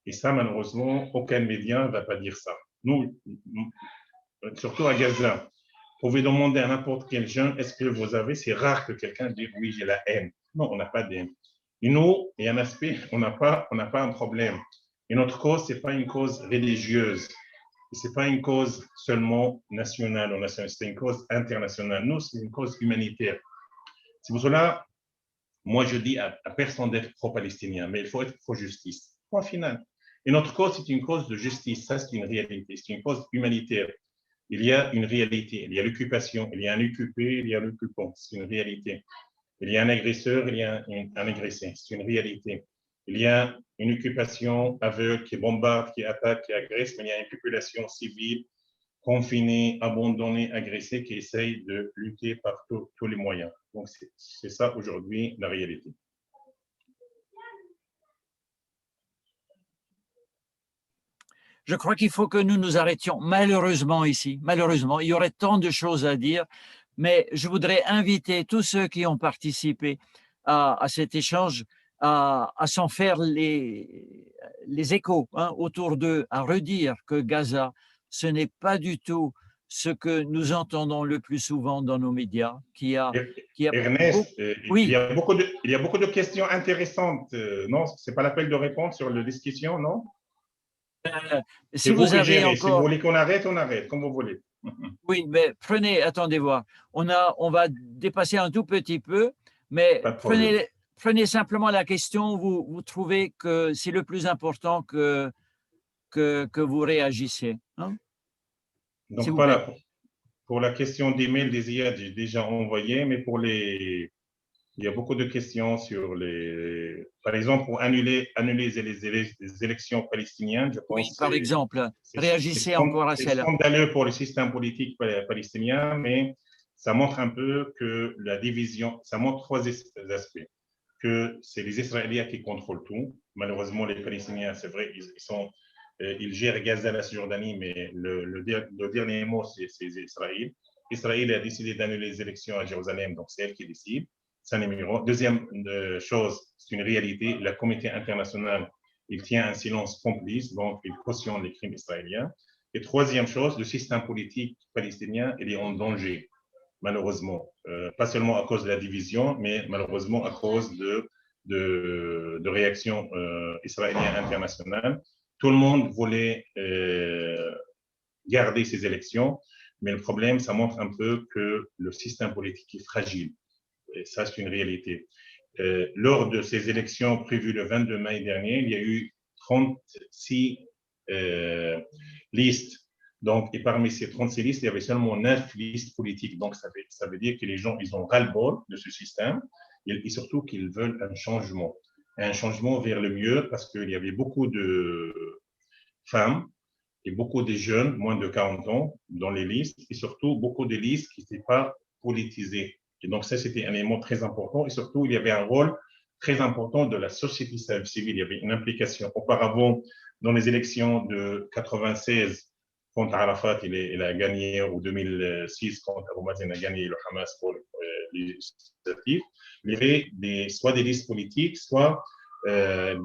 Et ça, malheureusement, aucun média ne va pas dire ça. Nous, surtout à Gaza, vous pouvez demander à n'importe quel jeune, est-ce que vous avez, c'est rare que quelqu'un dise oui, j'ai la haine. Non, on n'a pas de haine. Et nous, il y a un aspect, on n'a pas un problème. Et notre cause, ce n'est pas une cause religieuse. Ce n'est pas une cause seulement nationale ou nationale, c'est une cause internationale. Nous, c'est une cause humanitaire. C'est pour cela, moi, je dis à personne d'être pro-palestinien, mais il faut être pro-justice. Point final. Et notre cause, c'est une cause de justice. Ça, c'est une réalité. C'est une cause humanitaire. il y a une réalité, il y a l'occupation, il y a un occupé, il y a l'occupant, c'est une réalité. Il y a un agresseur, il y a un agressé, c'est une réalité. Il y a une occupation aveugle qui bombarde, qui attaque, qui agresse, mais il y a une population civile confinée, abandonnée, agressée, qui essaye de lutter par tous les moyens. Donc, c'est ça aujourd'hui la réalité. Je crois qu'il faut que nous nous arrêtions malheureusement ici. Malheureusement, il y aurait tant de choses à dire, mais je voudrais inviter tous ceux qui ont participé à cet échange à s'en faire les échos autour d'eux, à redire que Gaza, ce n'est pas du tout ce que nous entendons le plus souvent dans nos médias, Ernest, oui. il y a beaucoup de questions intéressantes. Non, ce n'est pas la peine de répondre sur la discussion, non? Si vous avez encore... Si vous voulez qu'on arrête, on arrête, comme vous voulez. Oui, mais attendez voir. On va dépasser un tout petit peu, mais prenez simplement la question. Vous trouvez que c'est le plus important que vous réagissez. Hein? Donc voilà, pour la question d'email des IA, j'ai déjà envoyé, mais il y a beaucoup de questions sur par exemple, pour annuler les élections palestiniennes, je pense. Oui, par exemple, réagissez encore à cela. C'est scandaleux pour le système politique palestinien, mais ça montre un peu que la division, ça montre trois aspects. Que c'est les Israéliens qui contrôlent tout. Malheureusement, les Palestiniens, c'est vrai, ils gèrent Gaza, la Cisjordanie, mais le dernier mot, c'est Israël. Israël a décidé d'annuler les élections à Jérusalem, donc c'est elle qui décide. C'est un numéro. Deuxième chose, c'est une réalité. La communauté internationale, il tient un silence complice, donc il cautionne les crimes israéliens. Et troisième chose, le système politique palestinien, il est en danger, malheureusement. Pas seulement à cause de la division, mais malheureusement à cause de réactions israéliennes internationales. Tout le monde voulait garder ces élections, mais le problème, ça montre un peu que le système politique est fragile. Et ça, c'est une réalité. Lors de ces élections prévues le 22 mai dernier, il y a eu 36 listes. Donc, et parmi ces 36 listes, il y avait seulement 9 listes politiques. Donc, ça veut dire que les gens, ils ont ras-le-bol de ce système et surtout qu'ils veulent un changement vers le mieux parce qu'il y avait beaucoup de femmes et beaucoup de jeunes, moins de 40 ans, dans les listes et surtout beaucoup de listes qui n'étaient pas politisées. Et donc, ça, c'était un élément très important. Et surtout, il y avait un rôle très important de la société civile. Il y avait une implication. Auparavant, dans les élections de 96, quand Arafat il a gagné, ou 2006, quand Abou Mazen a gagné le Hamas pour les législatives, il y avait soit des listes politiques, soit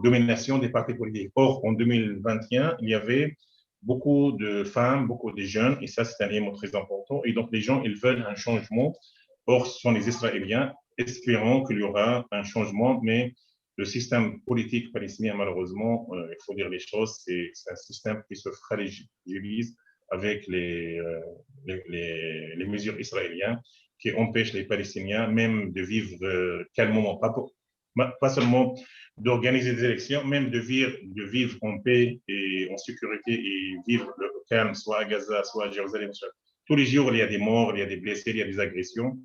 domination des partis politiques. Or, en 2021, il y avait beaucoup de femmes, beaucoup de jeunes, et ça, c'est un élément très important. Et donc, les gens, ils veulent un changement. Or, ce sont les Israéliens, espérant qu'il y aura un changement, mais le système politique palestinien, malheureusement, il faut dire les choses, c'est un système qui se fragilise avec les mesures israéliennes qui empêchent les Palestiniens même de vivre calmement, pas seulement d'organiser des élections, même de vivre en paix et en sécurité et vivre le calme, soit à Gaza, soit à Jérusalem. Tous les jours, il y a des morts, il y a des blessés, il y a des agressions.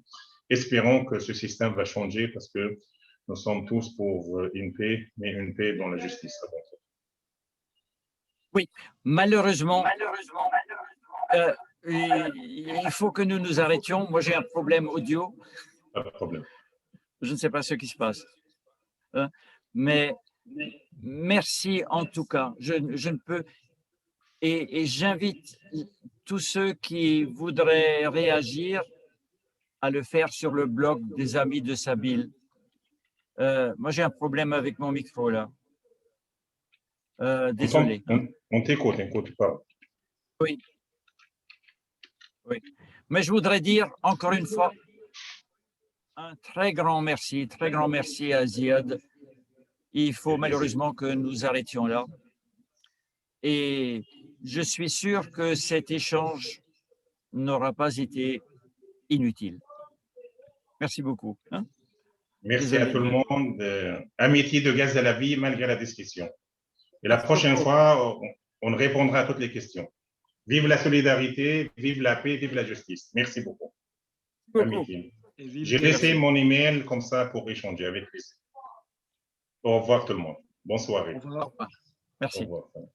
Espérons que ce système va changer parce que nous sommes tous pour une paix, mais une paix dans la justice. Oui, malheureusement, il faut que nous nous arrêtions. Moi, j'ai un problème audio. Pas de problème. Je ne sais pas ce qui se passe. Mais merci en tout cas. Je ne peux... Et j'invite tous ceux qui voudraient réagir à le faire sur le blog des Amis de Sabile. Moi, j'ai un problème avec mon micro, là. Désolé. On t'écoute, n'écoute pas. Oui. Oui. Mais je voudrais dire, encore une fois, un très grand merci à Ziad. Il faut malheureusement que nous arrêtions là. Et je suis sûr que cet échange n'aura pas été inutile. Merci beaucoup. Merci à tout le monde. Amitié de Gaza à la vie malgré la discussion. Et la prochaine fois, on répondra à toutes les questions. Vive la solidarité, vive la paix, vive la justice. Merci beaucoup. Amitié. J'ai laissé mon email comme ça pour échanger avec vous. Au revoir tout le monde. Bonne soirée. Au revoir. Merci. Au revoir.